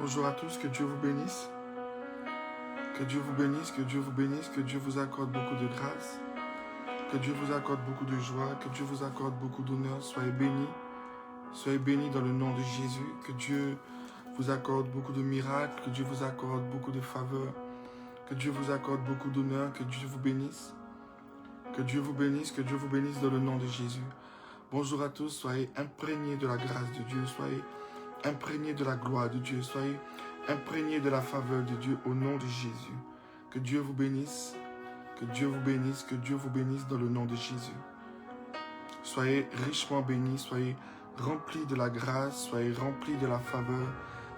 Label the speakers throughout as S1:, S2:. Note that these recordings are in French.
S1: Bonjour à tous, que Dieu vous bénisse. Que Dieu vous bénisse, que Dieu vous bénisse, que Dieu vous accorde beaucoup de grâce. Que Dieu vous accorde beaucoup de joie, que Dieu vous accorde beaucoup d'honneur. Soyez bénis dans le nom de Jésus. Que Dieu vous accorde beaucoup de miracles, que Dieu vous accorde beaucoup de faveurs. Que Dieu vous accorde beaucoup d'honneur, que Dieu vous bénisse. Que Dieu vous bénisse, que Dieu vous bénisse dans le nom de Jésus. Bonjour à tous, soyez imprégnés de la grâce de Dieu, soyez imprégnés de la gloire de Dieu, soyez imprégnés de la faveur de Dieu au nom de Jésus. Que Dieu vous bénisse, que Dieu vous bénisse, que Dieu vous bénisse dans le nom de Jésus. Soyez richement bénis, soyez remplis de la grâce, soyez remplis de la faveur,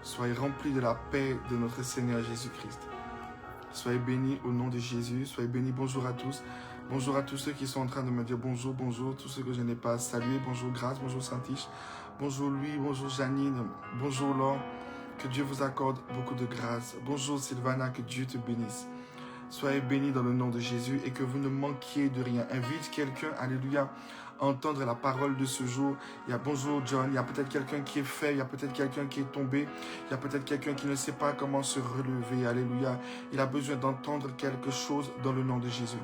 S1: soyez remplis de la paix de notre Seigneur Jésus-Christ. Soyez bénis au nom de Jésus, soyez bénis, bonjour à tous. Bonjour à tous ceux qui sont en train de me dire bonjour, bonjour, tous ceux que je n'ai pas salués, bonjour Grâce, bonjour Saint-Tiche, bonjour Louis, bonjour Janine, bonjour Laure, que Dieu vous accorde beaucoup de grâce. Bonjour Sylvana, que Dieu te bénisse. Soyez bénis dans le nom de Jésus et que vous ne manquiez de rien. Invite quelqu'un, alléluia, à entendre la parole de ce jour. Il y a bonjour John, il y a peut-être quelqu'un qui est fait, il y a peut-être quelqu'un qui est tombé, il y a peut-être quelqu'un qui ne sait pas comment se relever, alléluia. Il a besoin d'entendre quelque chose dans le nom de Jésus.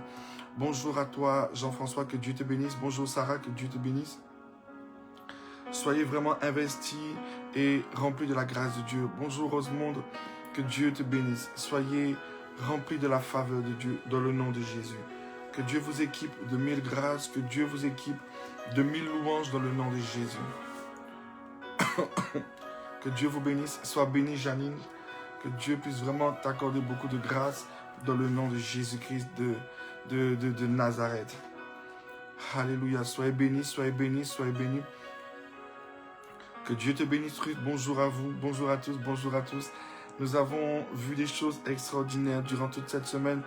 S1: Bonjour à toi Jean-François, que Dieu te bénisse. Bonjour Sarah, que Dieu te bénisse. Soyez vraiment investis et remplis de la grâce de Dieu. Bonjour Rosemonde, que Dieu te bénisse. Soyez remplis de la faveur de Dieu dans le nom de Jésus. Que Dieu vous équipe de 1000 grâces, que Dieu vous équipe de 1000 louanges dans le nom de Jésus. Que Dieu vous bénisse. Sois bénie Janine. Que Dieu puisse vraiment t'accorder beaucoup de grâce dans le nom de Jésus-Christ de Nazareth. Alléluia. Soyez bénis, soyez bénis, soyez bénis. Que Dieu te bénisse, Ruth. Bonjour à vous, bonjour à tous, bonjour à tous. Nous avons vu des choses extraordinaires durant toute cette semaine.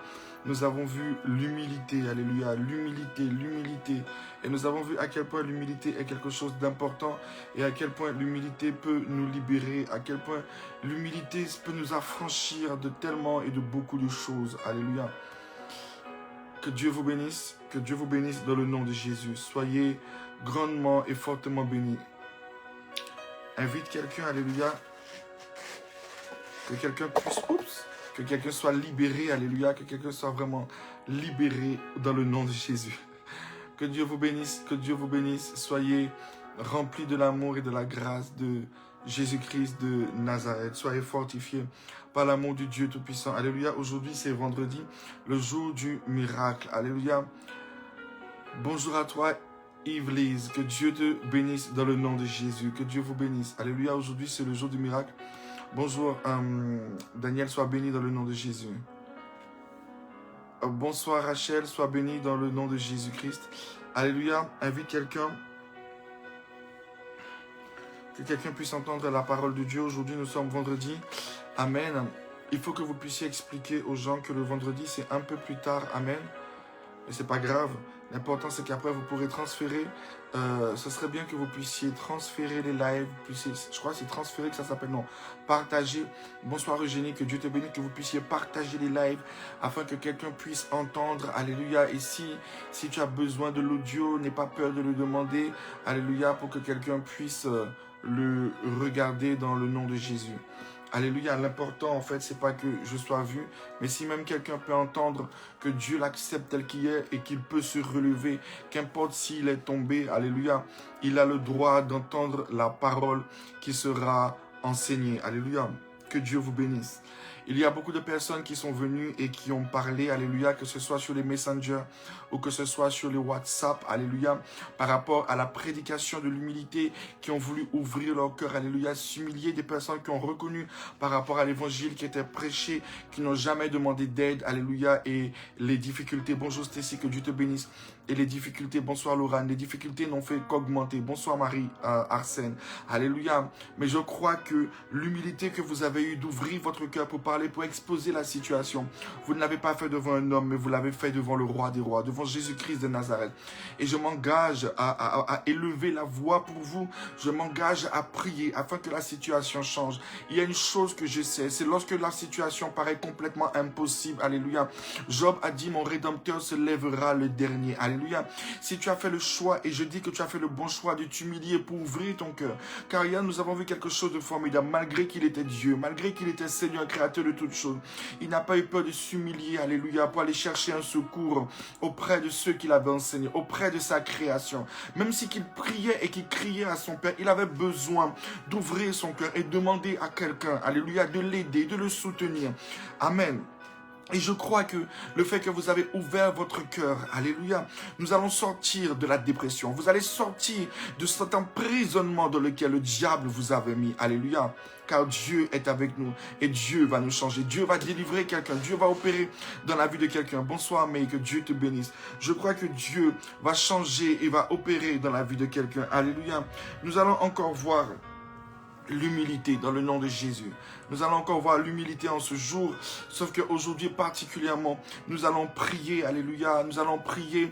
S1: Nous avons vu l'humilité, alléluia, l'humilité, l'humilité. Et nous avons vu à quel point l'humilité est quelque chose d'important et à quel point l'humilité peut nous libérer, à quel point l'humilité peut nous affranchir de tellement et de beaucoup de choses, alléluia. Que Dieu vous bénisse dans le nom de Jésus. Soyez grandement et fortement bénis. Invite quelqu'un, alléluia, que quelqu'un puisse, que quelqu'un soit libéré, alléluia, que quelqu'un soit vraiment libéré dans le nom de Jésus. Que Dieu vous bénisse, soyez remplis de l'amour et de la grâce de Jésus-Christ de Nazareth. Soyez fortifiés par l'amour du Dieu Tout-Puissant. Alléluia, aujourd'hui c'est vendredi, le jour du miracle. Alléluia. Bonjour à toi, Yves-Lise, que Dieu te bénisse dans le nom de Jésus, que Dieu vous bénisse. Alléluia, aujourd'hui c'est le jour du miracle. Bonjour, Daniel, sois béni dans le nom de Jésus. Bonsoir Rachel, sois béni dans le nom de Jésus-Christ. Alléluia, invite quelqu'un, que quelqu'un puisse entendre la parole de Dieu. Aujourd'hui nous sommes vendredi, amen. Il faut que vous puissiez expliquer aux gens que le vendredi c'est un peu plus tard, amen. Mais c'est pas grave. L'important, c'est qu'après, vous pourrez transférer. Ce serait bien que vous puissiez transférer les lives. Je crois que c'est transférer que ça s'appelle, non. Partager. Bonsoir Eugénie, que Dieu te bénisse, que vous puissiez partager les lives afin que quelqu'un puisse entendre. Alléluia. Et si tu as besoin de l'audio, n'aie pas peur de le demander. Alléluia, pour que quelqu'un puisse le regarder dans le nom de Jésus. Alléluia, l'important en fait, c'est pas que je sois vu, mais si même quelqu'un peut entendre que Dieu l'accepte tel qu'il est et qu'il peut se relever, qu'importe s'il est tombé, alléluia, il a le droit d'entendre la parole qui sera enseignée. Alléluia, que Dieu vous bénisse. Il y a beaucoup de personnes qui sont venues et qui ont parlé, alléluia, que ce soit sur les messengers ou que ce soit sur les WhatsApp, alléluia, par rapport à la prédication de l'humilité, qui ont voulu ouvrir leur cœur, alléluia, s'humilier, des personnes qui ont reconnu par rapport à l'évangile qui était prêché, qui n'ont jamais demandé d'aide, alléluia, et les difficultés. Bonjour Stécie, que Dieu te bénisse. Et les difficultés, bonsoir Laurent, les difficultés n'ont fait qu'augmenter. Bonsoir Marie Arsène, alléluia. Mais je crois que l'humilité que vous avez eue d'ouvrir votre cœur pour parler parler, pour exposer la situation. Vous ne l'avez pas fait devant un homme, mais vous l'avez fait devant le roi des rois, devant Jésus-Christ de Nazareth. Et je m'engage à élever la voix pour vous. Je m'engage à prier afin que la situation change. Il y a une chose que je sais, c'est lorsque la situation paraît complètement impossible. Alléluia. Job a dit, mon Rédempteur se lèvera le dernier. Alléluia. Si tu as fait le choix, et je dis que tu as fait le bon choix de t'humilier pour ouvrir ton cœur. Car hier, nous avons vu quelque chose de formidable. Malgré qu'il était Dieu, malgré qu'il était Seigneur, créateur de toutes choses, il n'a pas eu peur de s'humilier, alléluia, pour aller chercher un secours auprès de ceux qu'il avait enseignés, auprès de sa création. Même si qu'il priait et qu'il criait à son Père, il avait besoin d'ouvrir son cœur et demander à quelqu'un, alléluia, de l'aider, de le soutenir. Amen. Et je crois que le fait que vous avez ouvert votre cœur, alléluia, nous allons sortir de la dépression. Vous allez sortir de cet emprisonnement dans lequel le diable vous avait mis, alléluia. Car Dieu est avec nous et Dieu va nous changer. Dieu va délivrer quelqu'un, Dieu va opérer dans la vie de quelqu'un. Bonsoir, mais que Dieu te bénisse. Je crois que Dieu va changer et va opérer dans la vie de quelqu'un, alléluia. Nous allons encore voir l'humilité dans le nom de Jésus. Nous allons encore voir l'humilité en ce jour, sauf qu'aujourd'hui particulièrement, nous allons prier, alléluia, nous allons prier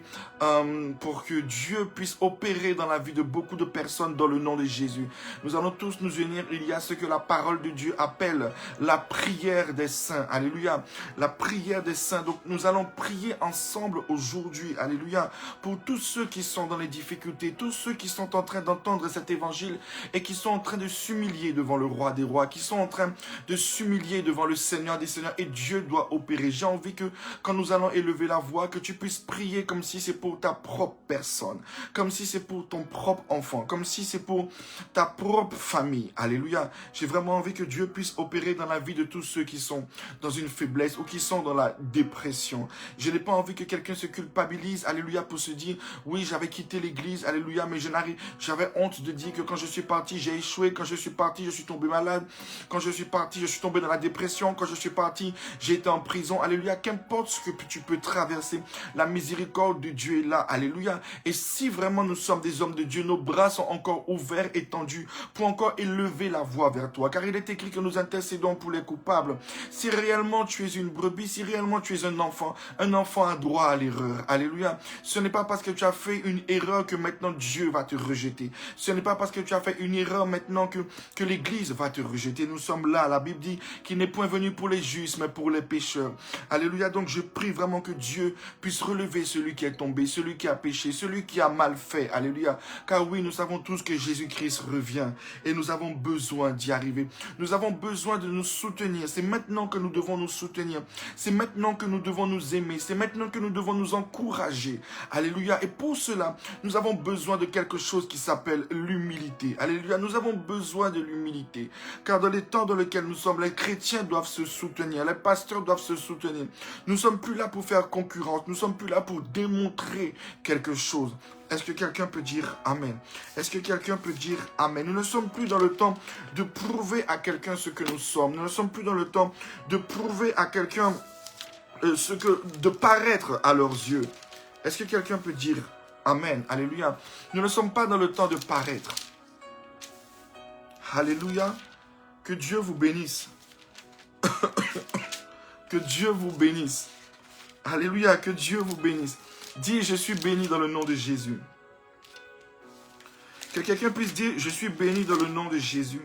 S1: pour que Dieu puisse opérer dans la vie de beaucoup de personnes dans le nom de Jésus. Nous allons tous nous unir, il y a ce que la parole de Dieu appelle la prière des saints, alléluia, la prière des saints. Donc nous allons prier ensemble aujourd'hui, alléluia, pour tous ceux qui sont dans les difficultés, tous ceux qui sont en train d'entendre cet évangile et qui sont en train de s'humilier devant le roi des rois, qui sont en train de s'humilier devant le Seigneur des Seigneurs, et Dieu doit opérer. J'ai envie que quand nous allons élever la voix, que tu puisses prier comme si c'est pour ta propre personne, comme si c'est pour ton propre enfant, comme si c'est pour ta propre famille. Alléluia. J'ai vraiment envie que Dieu puisse opérer dans la vie de tous ceux qui sont dans une faiblesse ou qui sont dans la dépression. Je n'ai pas envie que quelqu'un se culpabilise, alléluia, pour se dire, oui, j'avais quitté l'église, alléluia, mais j'avais honte de dire que quand je suis parti, j'ai échoué, quand je suis parti, je suis tombé malade, quand je suis parti, je suis tombé dans la dépression, quand je suis parti, j'ai été en prison, alléluia, qu'importe ce que tu peux traverser, la miséricorde de Dieu est là, alléluia, et si vraiment nous sommes des hommes de Dieu, nos bras sont encore ouverts, étendus, pour encore élever la voix vers toi, car il est écrit que nous intercédons pour les coupables. Si réellement tu es une brebis, si réellement tu es un enfant a droit à l'erreur, alléluia, ce n'est pas parce que tu as fait une erreur que maintenant Dieu va te rejeter, ce n'est pas parce que tu as fait une erreur maintenant que l'église va te rejeter. Nous sommes là, la Bible dit qu'il n'est point venu pour les justes, mais pour les pécheurs. Alléluia, donc je prie vraiment que Dieu puisse relever celui qui est tombé, celui qui a péché, celui qui a mal fait. Alléluia, car oui, nous savons tous que Jésus-Christ revient et nous avons besoin d'y arriver. Nous avons besoin de nous soutenir. C'est maintenant que nous devons nous soutenir. C'est maintenant que nous devons nous aimer. C'est maintenant que nous devons nous encourager. Alléluia, et pour cela, nous avons besoin de quelque chose qui s'appelle l'humilité. Alléluia, nous avons besoin de l'humilité, car dans les temps dans lesquels nous sommes, les chrétiens doivent se soutenir, les pasteurs doivent se soutenir. Nous ne sommes plus là pour faire concurrence, nous ne sommes plus là pour démontrer quelque chose. Est-ce que quelqu'un peut dire Amen? Est-ce que quelqu'un peut dire Amen? Nous ne sommes plus dans le temps de prouver à quelqu'un ce que nous sommes. Nous ne sommes plus dans le temps de prouver à quelqu'un de paraître à leurs yeux. Est-ce que quelqu'un peut dire Amen? Alléluia. Nous ne sommes pas dans le temps de paraître. Alléluia. Que Dieu vous bénisse. Que Dieu vous bénisse. Alléluia. Que Dieu vous bénisse. Dis, je suis béni dans le nom de Jésus. Que quelqu'un puisse dire, je suis béni dans le nom de Jésus.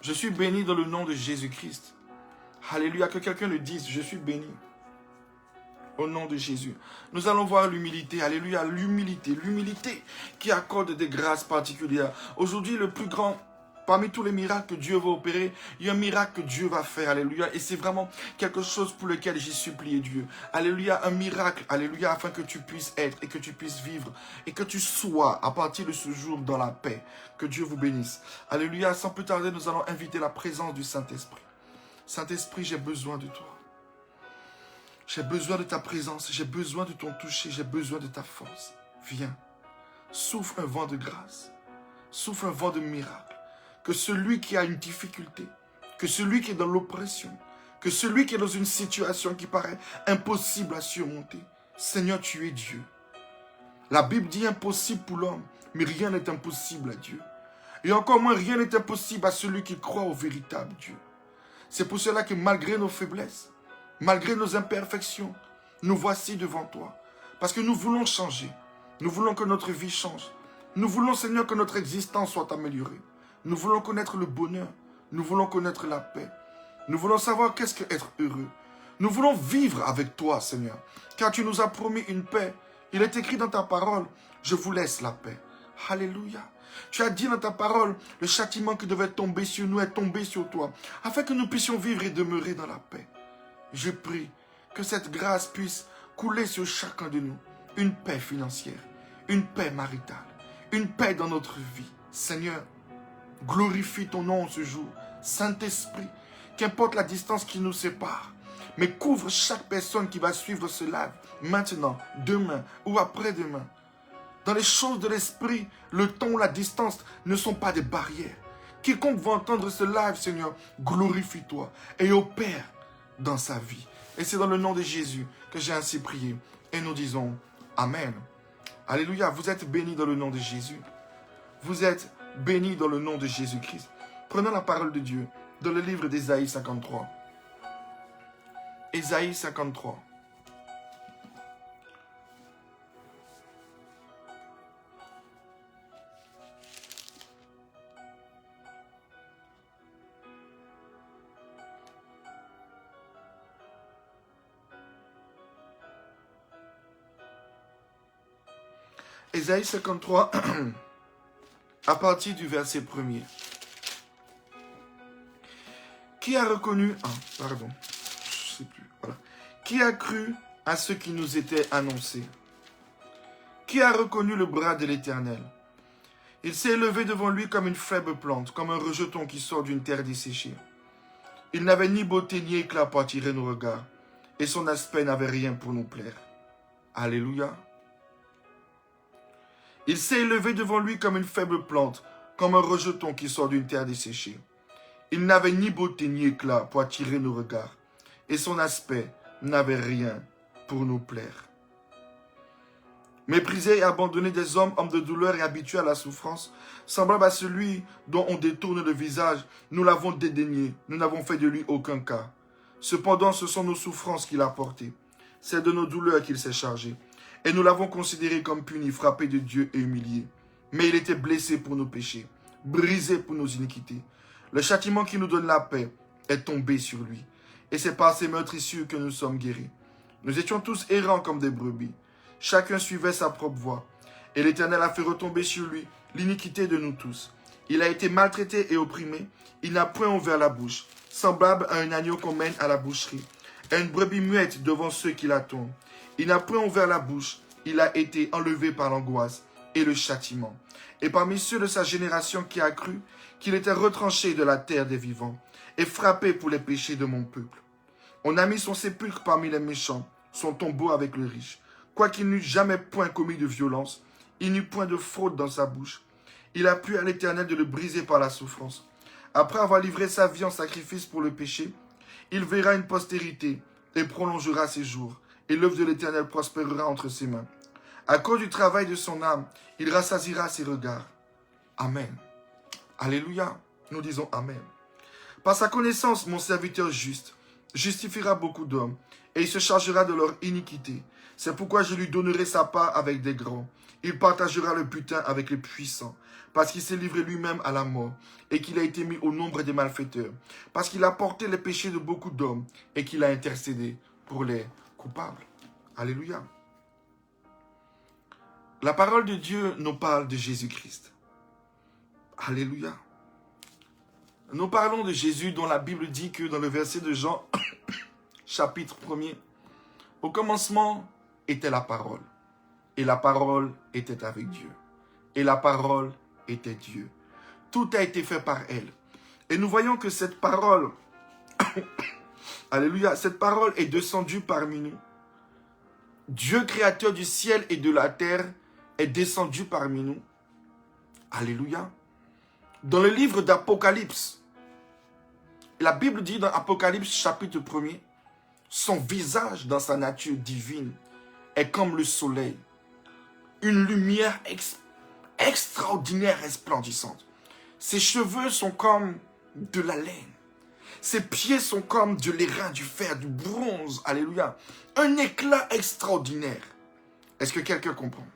S1: Je suis béni dans le nom de Jésus-Christ. Alléluia. Que quelqu'un le dise, je suis béni. Au nom de Jésus. Nous allons voir l'humilité. Alléluia. L'humilité. L'humilité qui accorde des grâces particulières. Aujourd'hui, le plus grand, parmi tous les miracles que Dieu va opérer, il y a un miracle que Dieu va faire. Alléluia. Et c'est vraiment quelque chose pour lequel j'ai supplié Dieu. Alléluia. Un miracle. Alléluia. Afin que tu puisses être et que tu puisses vivre et que tu sois à partir de ce jour dans la paix. Que Dieu vous bénisse. Alléluia. Sans plus tarder, nous allons inviter la présence du Saint-Esprit. Saint-Esprit, j'ai besoin de toi. J'ai besoin de ta présence, j'ai besoin de ton toucher, j'ai besoin de ta force. Viens, souffle un vent de grâce, souffle un vent de miracle. Que celui qui a une difficulté, que celui qui est dans l'oppression, que celui qui est dans une situation qui paraît impossible à surmonter, Seigneur, tu es Dieu. La Bible dit impossible pour l'homme, mais rien n'est impossible à Dieu. Et encore moins, rien n'est impossible à celui qui croit au véritable Dieu. C'est pour cela que malgré nos faiblesses, malgré nos imperfections, nous voici devant toi. Parce que nous voulons changer. Nous voulons que notre vie change. Nous voulons, Seigneur, que notre existence soit améliorée. Nous voulons connaître le bonheur. Nous voulons connaître la paix. Nous voulons savoir qu'est-ce qu'être heureux. Nous voulons vivre avec toi, Seigneur. Car tu nous as promis une paix. Il est écrit dans ta parole, je vous laisse la paix. Alléluia. Tu as dit dans ta parole, le châtiment qui devait tomber sur nous est tombé sur toi, afin que nous puissions vivre et demeurer dans la paix. Je prie que cette grâce puisse couler sur chacun de nous. Une paix financière, une paix maritale, une paix dans notre vie. Seigneur, glorifie ton nom ce jour. Saint-Esprit, qu'importe la distance qui nous sépare, mais couvre chaque personne qui va suivre ce live, maintenant, demain ou après-demain. Dans les choses de l'esprit, le temps ou la distance ne sont pas des barrières. Quiconque va entendre ce live, Seigneur, glorifie-toi et opère dans sa vie. Et c'est dans le nom de Jésus que j'ai ainsi prié. Et nous disons Amen. Alléluia, vous êtes bénis dans le nom de Jésus. Vous êtes bénis dans le nom de Jésus-Christ. Prenons la parole de Dieu dans le livre d'Ésaïe 53. Ésaïe 53. Ésaïe 53, à partir du verset 1er. Qui a reconnu... Ah, pardon. Je sais plus. Voilà. Qui a cru à ce qui nous était annoncé? Qui a reconnu le bras de l'Éternel? Il s'est élevé devant lui comme une faible plante, comme un rejeton qui sort d'une terre desséchée. Il n'avait ni beauté ni éclat pour attirer nos regards, et son aspect n'avait rien pour nous plaire. Alléluia. Il s'est élevé devant lui comme une faible plante, comme un rejeton qui sort d'une terre desséchée. Il n'avait ni beauté ni éclat pour attirer nos regards, et son aspect n'avait rien pour nous plaire. Méprisé et abandonné des hommes, hommes de douleur et habitués à la souffrance, semblable à celui dont on détourne le visage, nous l'avons dédaigné, nous n'avons fait de lui aucun cas. Cependant, ce sont nos souffrances qu'il a portées, c'est de nos douleurs qu'il s'est chargé. Et nous l'avons considéré comme puni, frappé de Dieu et humilié. Mais il était blessé pour nos péchés, brisé pour nos iniquités. Le châtiment qui nous donne la paix est tombé sur lui. Et c'est par ses meurtrissures que nous sommes guéris. Nous étions tous errants comme des brebis. Chacun suivait sa propre voie. Et l'Éternel a fait retomber sur lui l'iniquité de nous tous. Il a été maltraité et opprimé. Il n'a point ouvert la bouche, semblable à un agneau qu'on mène à la boucherie, à une brebis muette devant ceux qui l'attendent. Il n'a point ouvert la bouche, il a été enlevé par l'angoisse et le châtiment. Et parmi ceux de sa génération qui a cru qu'il était retranché de la terre des vivants et frappé pour les péchés de mon peuple. On a mis son sépulcre parmi les méchants, son tombeau avec le riche. Quoiqu'il n'eût jamais point commis de violence, il n'eut point de fraude dans sa bouche. Il a plu à l'Éternel de le briser par la souffrance. Après avoir livré sa vie en sacrifice pour le péché, il verra une postérité et prolongera ses jours. Et l'œuvre de l'Éternel prospérera entre ses mains. À cause du travail de son âme, il rassasiera ses regards. Amen. Alléluia. Nous disons Amen. Par sa connaissance, mon serviteur juste justifiera beaucoup d'hommes, et il se chargera de leur iniquité. C'est pourquoi je lui donnerai sa part avec des grands. Il partagera le butin avec les puissants, parce qu'il s'est livré lui-même à la mort, et qu'il a été mis au nombre des malfaiteurs, parce qu'il a porté les péchés de beaucoup d'hommes, et qu'il a intercédé pour les coupable. Alléluia. La parole de Dieu nous parle de Jésus-Christ. Alléluia. Nous parlons de Jésus dont la Bible dit que dans le verset de Jean, chapitre 1er, au commencement était la parole. Et la parole était avec Dieu. Et la parole était Dieu. Tout a été fait par elle. Et nous voyons que cette parole Alléluia. Cette parole est descendue parmi nous. Dieu créateur du ciel et de la terre est descendu parmi nous. Alléluia. Dans le livre d'Apocalypse, la Bible dit dans Apocalypse chapitre 1er, son visage dans sa nature divine est comme le soleil. Une lumière extraordinaire resplendissante. Ses cheveux sont comme de la laine. Ses pieds sont comme de l'airain, du fer, du bronze. Alléluia. Un éclat extraordinaire. Est-ce que quelqu'un comprend?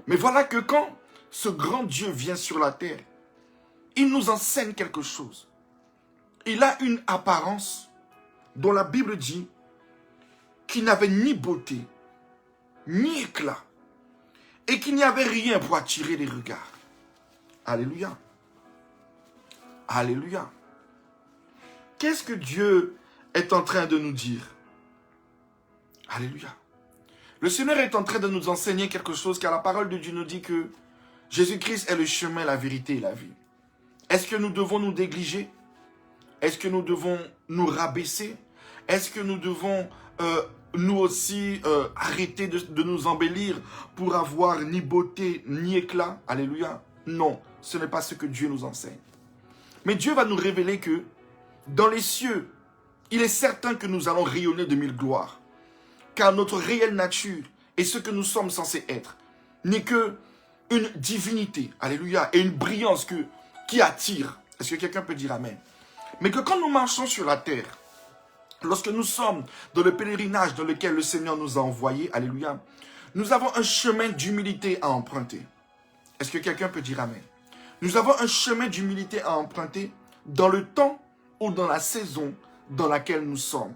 S1: Mais voilà que quand ce grand Dieu vient sur la terre, il nous enseigne quelque chose. Il a une apparence dont la Bible dit qu'il n'avait ni beauté, ni éclat, et qu'il n'y avait rien pour attirer les regards. Alléluia. Alléluia. Qu'est-ce que Dieu est en train de nous dire? Alléluia. Le Seigneur est en train de nous enseigner quelque chose, car la parole de Dieu nous dit que Jésus-Christ est le chemin, la vérité et la vie. Est-ce que nous devons nous négliger? Est-ce que nous devons nous rabaisser? Est-ce que nous devons nous aussi arrêter de nous embellir pour avoir ni beauté ni éclat? Alléluia. Non, ce n'est pas ce que Dieu nous enseigne. Mais Dieu va nous révéler que dans les cieux, il est certain que nous allons rayonner de mille gloires. Car notre réelle nature et ce que nous sommes censés être n'est que une divinité, alléluia, et une brillance qui attire. Est-ce que quelqu'un peut dire amen? Mais que quand nous marchons sur la terre, lorsque nous sommes dans le pèlerinage dans lequel le Seigneur nous a envoyés, alléluia, nous avons un chemin d'humilité à emprunter. Est-ce que quelqu'un peut dire amen? Nous avons un chemin d'humilité à emprunter dans le temps ou dans la saison dans laquelle nous sommes.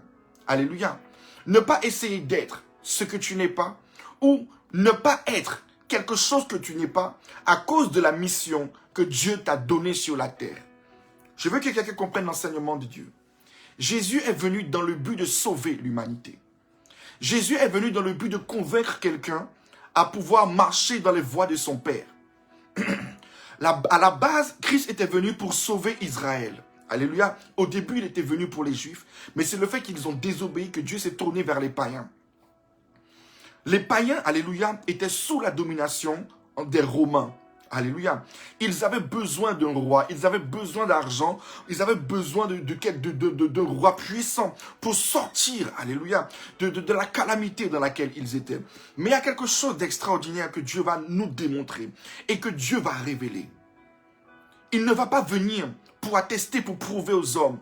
S1: Alléluia. Ne pas essayer d'être ce que tu n'es pas ou ne pas être quelque chose que tu n'es pas à cause de la mission que Dieu t'a donnée sur la terre. Je veux que quelqu'un comprenne l'enseignement de Dieu. Jésus est venu dans le but de sauver l'humanité. Jésus est venu dans le but de convaincre quelqu'un à pouvoir marcher dans les voies de son Père. À la base, Christ était venu pour sauver Israël. Alléluia. Au début, il était venu pour les Juifs, mais c'est le fait qu'ils ont désobéi que Dieu s'est tourné vers les païens. Les païens, alléluia, étaient sous la domination des Romains. Alléluia. Ils avaient besoin d'un roi, ils avaient besoin d'argent, ils avaient besoin de rois puissants pour sortir, alléluia, de la calamité dans laquelle ils étaient. Mais il y a quelque chose d'extraordinaire que Dieu va nous démontrer et que Dieu va révéler. Il ne va pas venir pour attester, pour prouver aux hommes.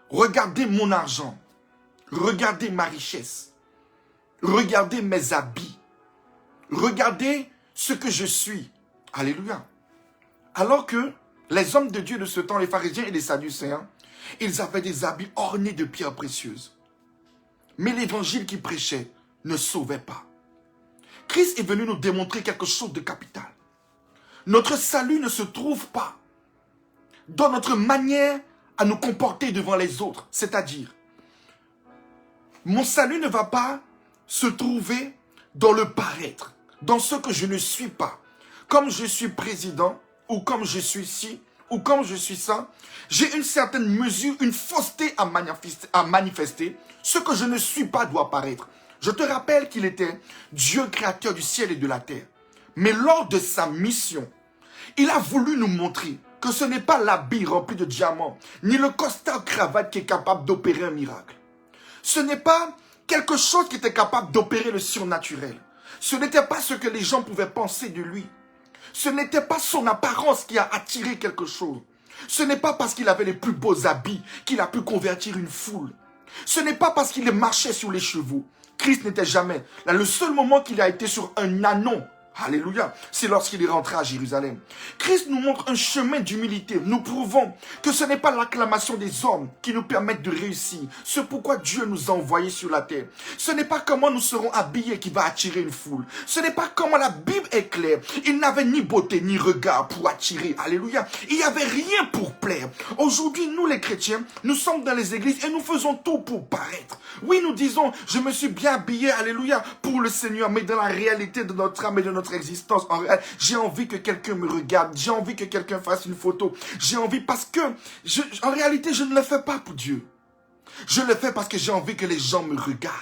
S1: Regardez mon argent, regardez ma richesse, regardez mes habits, regardez ce que je suis. Alléluia. Alors que les hommes de Dieu de ce temps, les pharisiens et les sadducéens, ils avaient des habits ornés de pierres précieuses. Mais l'évangile qu'ils prêchaient ne sauvait pas. Christ est venu nous démontrer quelque chose de capital. Notre salut ne se trouve pas dans notre manière à nous comporter devant les autres. C'est-à-dire, mon salut ne va pas se trouver dans le paraître, dans ce que je ne suis pas. Comme je suis président, ou comme je suis ci, ou comme je suis ça, j'ai une certaine mesure, une fausseté à manifester. Ce que je ne suis pas doit paraître. Je te rappelle qu'il était Dieu créateur du ciel et de la terre. Mais lors de sa mission, il a voulu nous montrer que ce n'est pas l'habit rempli de diamants, ni le costard cravate qui est capable d'opérer un miracle. Ce n'est pas quelque chose qui était capable d'opérer le surnaturel. Ce n'était pas ce que les gens pouvaient penser de lui. Ce n'était pas son apparence qui a attiré quelque chose. Ce n'est pas parce qu'il avait les plus beaux habits qu'il a pu convertir une foule. Ce n'est pas parce qu'il marchait sur les chevaux. Christ n'était jamais. Là, le seul moment qu'il a été sur un ânon, alléluia, c'est lorsqu'il est rentré à Jérusalem. Christ nous montre un chemin d'humilité. Nous prouvons que ce n'est pas l'acclamation des hommes qui nous permettent de réussir. C'est pourquoi Dieu nous a envoyés sur la terre. Ce n'est pas comment nous serons habillés qui va attirer une foule. Ce n'est pas comment la Bible est claire. Il n'avait ni beauté ni regard pour attirer. Alléluia. Il n'y avait rien pour plaire. Aujourd'hui, nous les chrétiens, nous sommes dans les églises et nous faisons tout pour paraître. Oui, nous disons, je me suis bien habillé, alléluia, pour le Seigneur. Mais dans la réalité de notre âme et de notre existence, j'ai envie que quelqu'un me regarde, j'ai envie que quelqu'un fasse une photo, j'ai envie parce que, en réalité, je ne le fais pas pour Dieu. Je le fais parce que j'ai envie que les gens me regardent.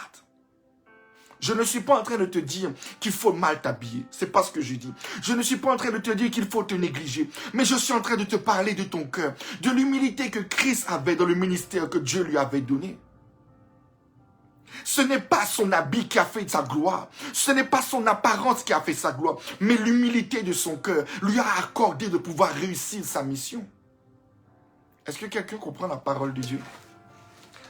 S1: Je ne suis pas en train de te dire qu'il faut mal t'habiller, c'est pas ce que je dis. Je ne suis pas en train de te dire qu'il faut te négliger, mais je suis en train de te parler de ton cœur, de l'humilité que Christ avait dans le ministère que Dieu lui avait donné. Ce n'est pas son habit qui a fait sa gloire. Ce n'est pas son apparence qui a fait sa gloire. Mais l'humilité de son cœur lui a accordé de pouvoir réussir sa mission. Est-ce que quelqu'un comprend la parole de Dieu?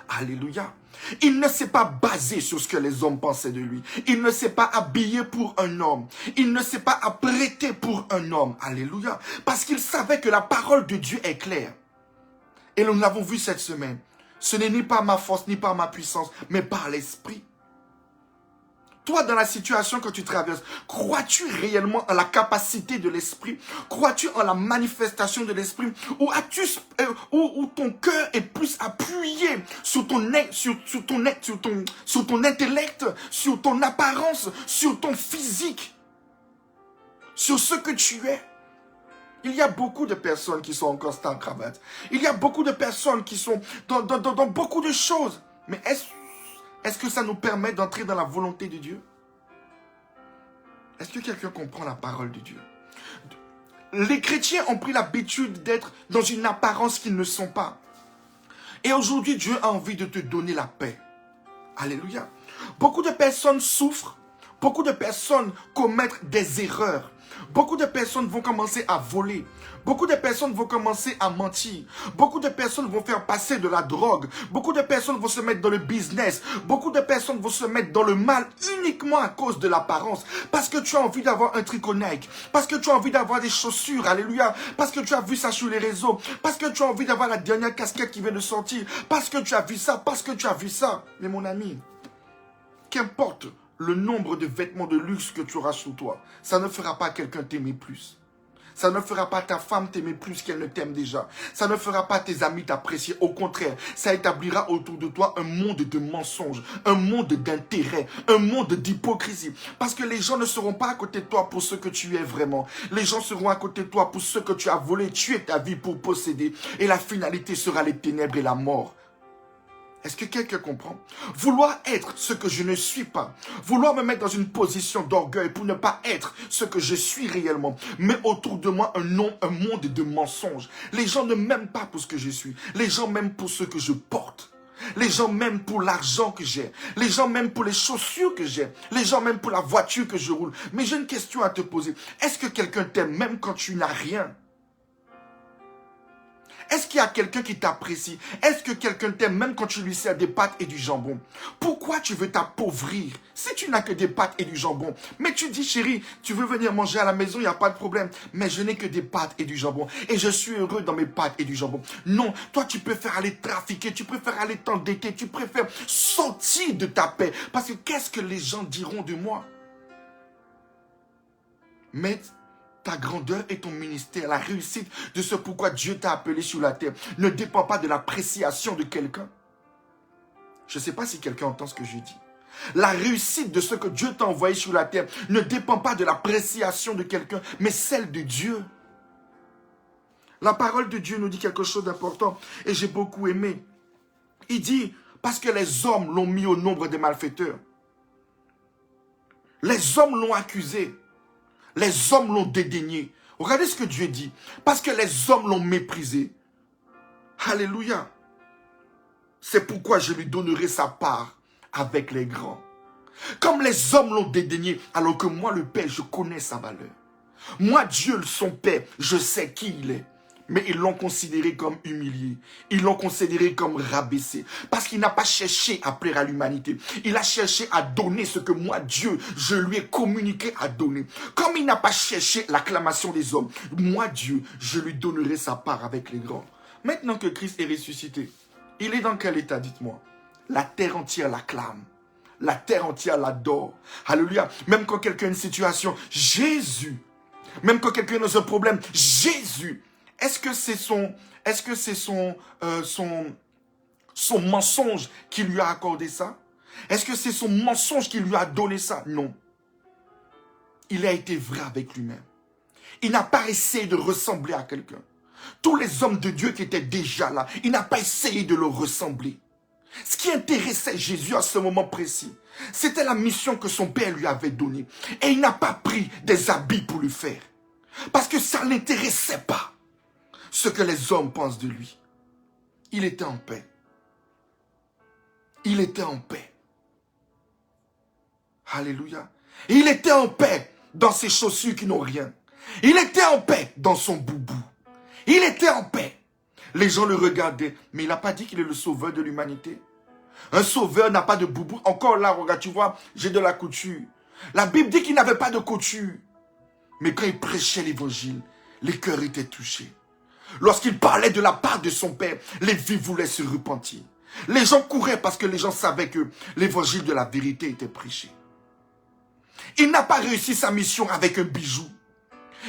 S1: Alléluia. Il ne s'est pas basé sur ce que les hommes pensaient de lui. Il ne s'est pas habillé pour un homme. Il ne s'est pas apprêté pour un homme. Alléluia. Parce qu'il savait que la parole de Dieu est claire. Et nous l'avons vu cette semaine. Ce n'est ni par ma force, ni par ma puissance, mais par l'Esprit. Toi, dans la situation que tu traverses, crois-tu réellement en la capacité de l'Esprit? Crois-tu en la manifestation de l'Esprit? Ou ton cœur est plus appuyé sur ton intellect, sur ton apparence, sur ton physique, sur ce que tu es? Il y a beaucoup de personnes qui sont en costard cravate. Il y a beaucoup de personnes qui sont dans beaucoup de choses. Mais est-ce que ça nous permet d'entrer dans la volonté de Dieu? Est-ce que quelqu'un comprend la parole de Dieu? Les chrétiens ont pris l'habitude d'être dans une apparence qu'ils ne sont pas. Et aujourd'hui, Dieu a envie de te donner la paix. Alléluia. Beaucoup de personnes souffrent. Beaucoup de personnes commettent des erreurs. Beaucoup de personnes vont commencer à voler. Beaucoup de personnes vont commencer à mentir. Beaucoup de personnes vont faire passer de la drogue. Beaucoup de personnes vont se mettre dans le business. Beaucoup de personnes vont se mettre dans le mal uniquement à cause de l'apparence. Parce que tu as envie d'avoir un tricot Nike. Parce que tu as envie d'avoir des chaussures. Alléluia. Parce que tu as vu ça sur les réseaux. Parce que tu as envie d'avoir la dernière casquette qui vient de sortir. Parce que tu as vu ça. Parce que tu as vu ça. Mais mon ami, qu'importe le nombre de vêtements de luxe que tu auras sous toi, ça ne fera pas quelqu'un t'aimer plus. Ça ne fera pas ta femme t'aimer plus qu'elle ne t'aime déjà. Ça ne fera pas tes amis t'apprécier. Au contraire, ça établira autour de toi un monde de mensonges, un monde d'intérêt, un monde d'hypocrisie. Parce que les gens ne seront pas à côté de toi pour ce que tu es vraiment. Les gens seront à côté de toi pour ce que tu as volé, tué ta vie pour posséder. Et la finalité sera les ténèbres et la mort. Est-ce que quelqu'un comprend? Vouloir être ce que je ne suis pas. Vouloir me mettre dans une position d'orgueil pour ne pas être ce que je suis réellement. Mais autour de moi, un monde de mensonges. Les gens ne m'aiment pas pour ce que je suis. Les gens m'aiment pour ce que je porte. Les gens m'aiment pour l'argent que j'ai. Les gens m'aiment pour les chaussures que j'ai. Les gens m'aiment pour la voiture que je roule. Mais j'ai une question à te poser. Est-ce que quelqu'un t'aime même quand tu n'as rien? Est-ce qu'il y a quelqu'un qui t'apprécie? Est-ce que quelqu'un t'aime même quand tu lui sers des pâtes et du jambon? Pourquoi tu veux t'appauvrir si tu n'as que des pâtes et du jambon? Mais tu dis, chérie, tu veux venir manger à la maison, il n'y a pas de problème. Mais je n'ai que des pâtes et du jambon. Et je suis heureux dans mes pâtes et du jambon. Non, toi tu préfères aller trafiquer, tu préfères aller t'endetter, tu préfères sortir de ta paix. Parce que qu'est-ce que les gens diront de moi? Mais ta grandeur et ton ministère, la réussite de ce pourquoi Dieu t'a appelé sur la terre, ne dépend pas de l'appréciation de quelqu'un. Je ne sais pas si quelqu'un entend ce que je dis. La réussite de ce que Dieu t'a envoyé sur la terre ne dépend pas de l'appréciation de quelqu'un, mais celle de Dieu. La parole de Dieu nous dit quelque chose d'important et j'ai beaucoup aimé. Il dit, parce que les hommes l'ont mis au nombre des malfaiteurs. Les hommes l'ont accusé. Les hommes l'ont dédaigné. Regardez ce que Dieu dit. Parce que les hommes l'ont méprisé. Alléluia. C'est pourquoi je lui donnerai sa part avec les grands. Comme les hommes l'ont dédaigné, alors que moi, le Père, je connais sa valeur. Moi, Dieu, son Père, je sais qui il est. Mais ils l'ont considéré comme humilié. Ils l'ont considéré comme rabaissé. Parce qu'il n'a pas cherché à plaire à l'humanité. Il a cherché à donner ce que moi, Dieu, je lui ai communiqué à donner. Comme il n'a pas cherché l'acclamation des hommes, moi, Dieu, je lui donnerai sa part avec les grands. Maintenant que Christ est ressuscité, il est dans quel état, dites-moi? La terre entière l'acclame. La terre entière l'adore. Alléluia. Même quand quelqu'un a une situation, Jésus. Même quand quelqu'un a un problème, Jésus. Est-ce que c'est son mensonge qui lui a accordé ça? Est-ce que c'est son mensonge qui lui a donné ça? Non. Il a été vrai avec lui-même. Il n'a pas essayé de ressembler à quelqu'un. Tous les hommes de Dieu qui étaient déjà là, il n'a pas essayé de leur ressembler. Ce qui intéressait Jésus à ce moment précis, c'était la mission que son Père lui avait donnée. Et il n'a pas pris des habits pour le faire. Parce que ça ne l'intéressait pas. Ce que les hommes pensent de lui. Il était en paix. Il était en paix. Alléluia. Il était en paix dans ses chaussures qui n'ont rien. Il était en paix dans son boubou. Il était en paix. Les gens le regardaient, mais il n'a pas dit qu'il est le sauveur de l'humanité. Un sauveur n'a pas de boubou. Encore là, regarde, tu vois, j'ai de la couture. La Bible dit qu'il n'avait pas de couture. Mais quand il prêchait l'évangile, les cœurs étaient touchés. Lorsqu'il parlait de la part de son Père, les vies voulaient se repentir. Les gens couraient parce que les gens savaient que l'évangile de la vérité était prêché. Il n'a pas réussi sa mission avec un bijou.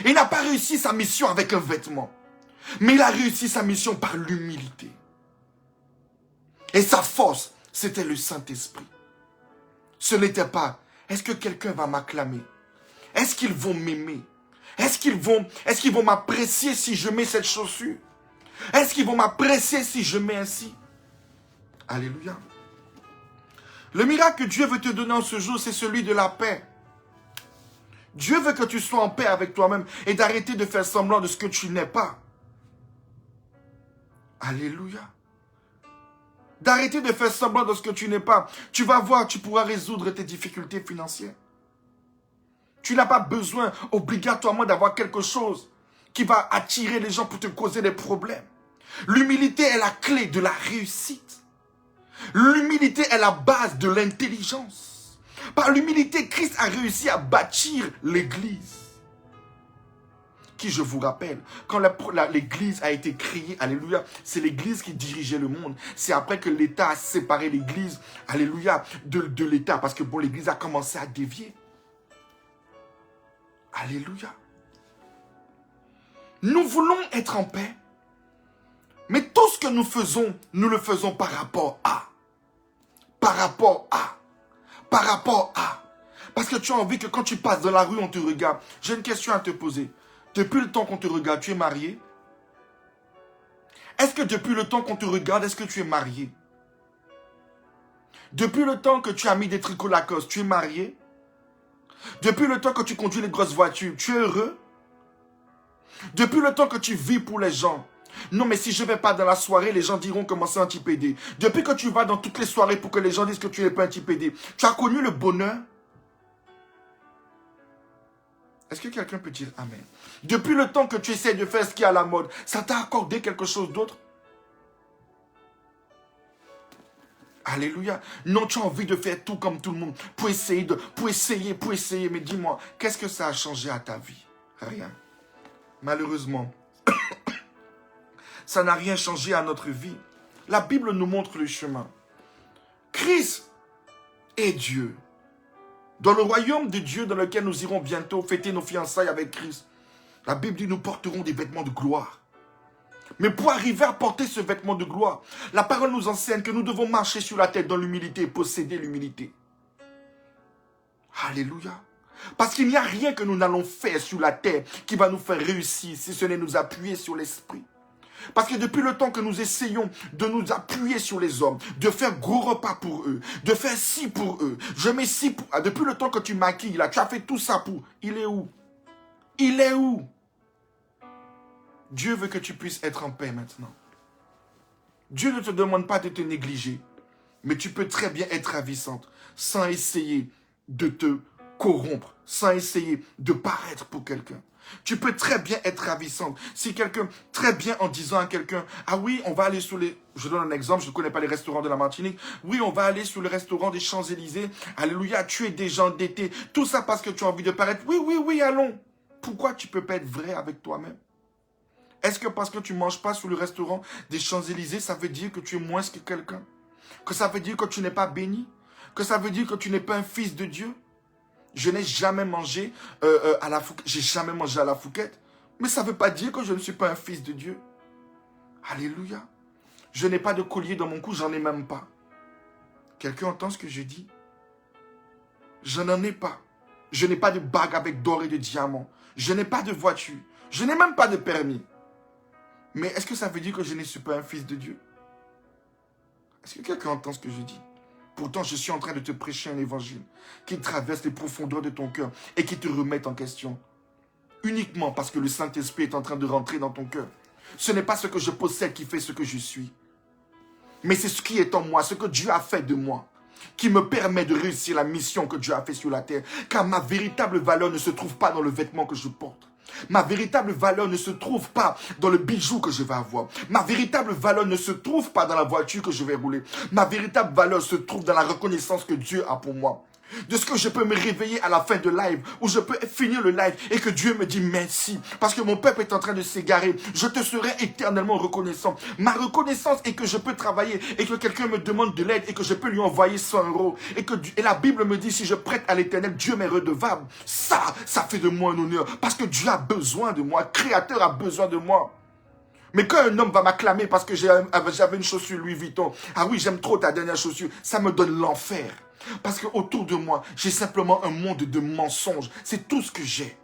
S1: Il n'a pas réussi sa mission avec un vêtement. Mais il a réussi sa mission par l'humilité. Et sa force, c'était le Saint-Esprit. Ce n'était pas, est-ce que quelqu'un va m'acclamer? Est-ce qu'ils vont m'aimer? Est-ce qu'ils vont m'apprécier si je mets cette chaussure? Est-ce qu'ils vont m'apprécier si je mets ainsi? Alléluia. Le miracle que Dieu veut te donner en ce jour, c'est celui de la paix. Dieu veut que tu sois en paix avec toi-même et d'arrêter de faire semblant de ce que tu n'es pas. Alléluia. D'arrêter de faire semblant de ce que tu n'es pas. Tu vas voir, tu pourras résoudre tes difficultés financières. Tu n'as pas besoin obligatoirement d'avoir quelque chose qui va attirer les gens pour te causer des problèmes. L'humilité est la clé de la réussite. L'humilité est la base de l'intelligence. Par l'humilité, Christ a réussi à bâtir l'Église. Qui, je vous rappelle, quand l'Église a été créée, alléluia, c'est l'Église qui dirigeait le monde. C'est après que l'État a séparé l'Église, alléluia, de l'État. Parce que bon, l'Église a commencé à dévier. Alléluia. Nous voulons être en paix. Mais tout ce que nous faisons, nous le faisons par rapport à. Par rapport à. Par rapport à. Parce que tu as envie que quand tu passes dans la rue, on te regarde. J'ai une question à te poser. Depuis le temps qu'on te regarde, tu es marié? Est-ce que depuis le temps qu'on te regarde, est-ce que tu es marié? Depuis le temps que tu as mis des tricots Lacoste, tu es marié? Depuis le temps que tu conduis les grosses voitures, tu es heureux? Depuis le temps que tu vis pour les gens. Non, mais si je ne vais pas dans la soirée, les gens diront comment c'est un petit PD. Depuis que tu vas dans toutes les soirées pour que les gens disent que tu n'es pas un petit PD, tu as connu le bonheur? Est-ce que quelqu'un peut dire Amen? Depuis le temps que tu essaies de faire ce qui est à la mode, ça t'a accordé quelque chose d'autre? Alléluia. Non, tu as envie de faire tout comme tout le monde pour essayer. Mais dis-moi, qu'est-ce que ça a changé à ta vie? Rien. Malheureusement, ça n'a rien changé à notre vie. La Bible nous montre le chemin. Christ est Dieu. Dans le royaume de Dieu dans lequel nous irons bientôt fêter nos fiançailles avec Christ, la Bible dit nous porterons des vêtements de gloire. Mais pour arriver à porter ce vêtement de gloire, la parole nous enseigne que nous devons marcher sur la tête dans l'humilité et posséder l'humilité. Alléluia. Parce qu'il n'y a rien que nous n'allons faire sur la terre qui va nous faire réussir si ce n'est nous appuyer sur l'esprit. Parce que depuis le temps que nous essayons de nous appuyer sur les hommes, de faire gros repas pour eux, de faire ci pour eux, je mets ci pour... Depuis le temps que tu maquilles, là, tu as fait tout ça pour... Il est où? Il est où? Dieu veut que tu puisses être en paix maintenant. Dieu ne te demande pas de te négliger, mais tu peux très bien être ravissante sans essayer de te corrompre, sans essayer de paraître pour quelqu'un. Tu peux très bien être ravissante. Si quelqu'un, très bien en disant à quelqu'un, ah oui, on va aller sur les... Je donne un exemple, je ne connais pas les restaurants de la Martinique. Oui, on va aller sur le restaurant des Champs-Élysées. Alléluia, tu es des gens d'été. Tout ça parce que tu as envie de paraître. Oui, oui, oui, allons. Pourquoi tu ne peux pas être vrai avec toi-même? Est-ce que parce que tu ne manges pas sur le restaurant des Champs-Élysées, ça veut dire que tu es moins que quelqu'un? Que ça veut dire que tu n'es pas béni? Que ça veut dire que tu n'es pas un fils de Dieu? Je n'ai jamais mangé à la Fouquette. J'ai jamais mangé à la Fouquette. Mais ça ne veut pas dire que je ne suis pas un fils de Dieu. Alléluia. Je n'ai pas de collier dans mon cou, j'en ai même pas. Quelqu'un entend ce que je dis? Je n'en ai pas. Je n'ai pas de bague avec d'or et de diamants. Je n'ai pas de voiture. Je n'ai même pas de permis. Mais est-ce que ça veut dire que je ne suis pas un fils de Dieu? Est-ce que quelqu'un entend ce que je dis? Pourtant, je suis en train de te prêcher un évangile qui traverse les profondeurs de ton cœur et qui te remet en question. Uniquement parce que le Saint-Esprit est en train de rentrer dans ton cœur. Ce n'est pas ce que je possède qui fait ce que je suis. Mais c'est ce qui est en moi, ce que Dieu a fait de moi, qui me permet de réussir la mission que Dieu a fait sur la terre. Car ma véritable valeur ne se trouve pas dans le vêtement que je porte. Ma véritable valeur ne se trouve pas dans le bijou que je vais avoir. Ma véritable valeur ne se trouve pas dans la voiture que je vais rouler. Ma véritable valeur se trouve dans la reconnaissance que Dieu a pour moi. De ce que je peux me réveiller à la fin de live, où je peux finir le live et que Dieu me dit merci. Parce que mon peuple est en train de s'égarer. Je te serai éternellement reconnaissant. Ma reconnaissance est que je peux travailler et que quelqu'un me demande de l'aide et que je peux lui envoyer 100 €. Et la Bible me dit, si je prête à l'Éternel, Dieu m'est redevable. Ça fait de moi un honneur. Parce que Dieu a besoin de moi. Créateur a besoin de moi. Mais quand un homme va m'acclamer parce que j'avais une chaussure Louis Vuitton, ah oui, j'aime trop ta dernière chaussure, ça me donne l'enfer. Parce qu'autour de moi, j'ai simplement un monde de mensonges. C'est tout ce que j'ai.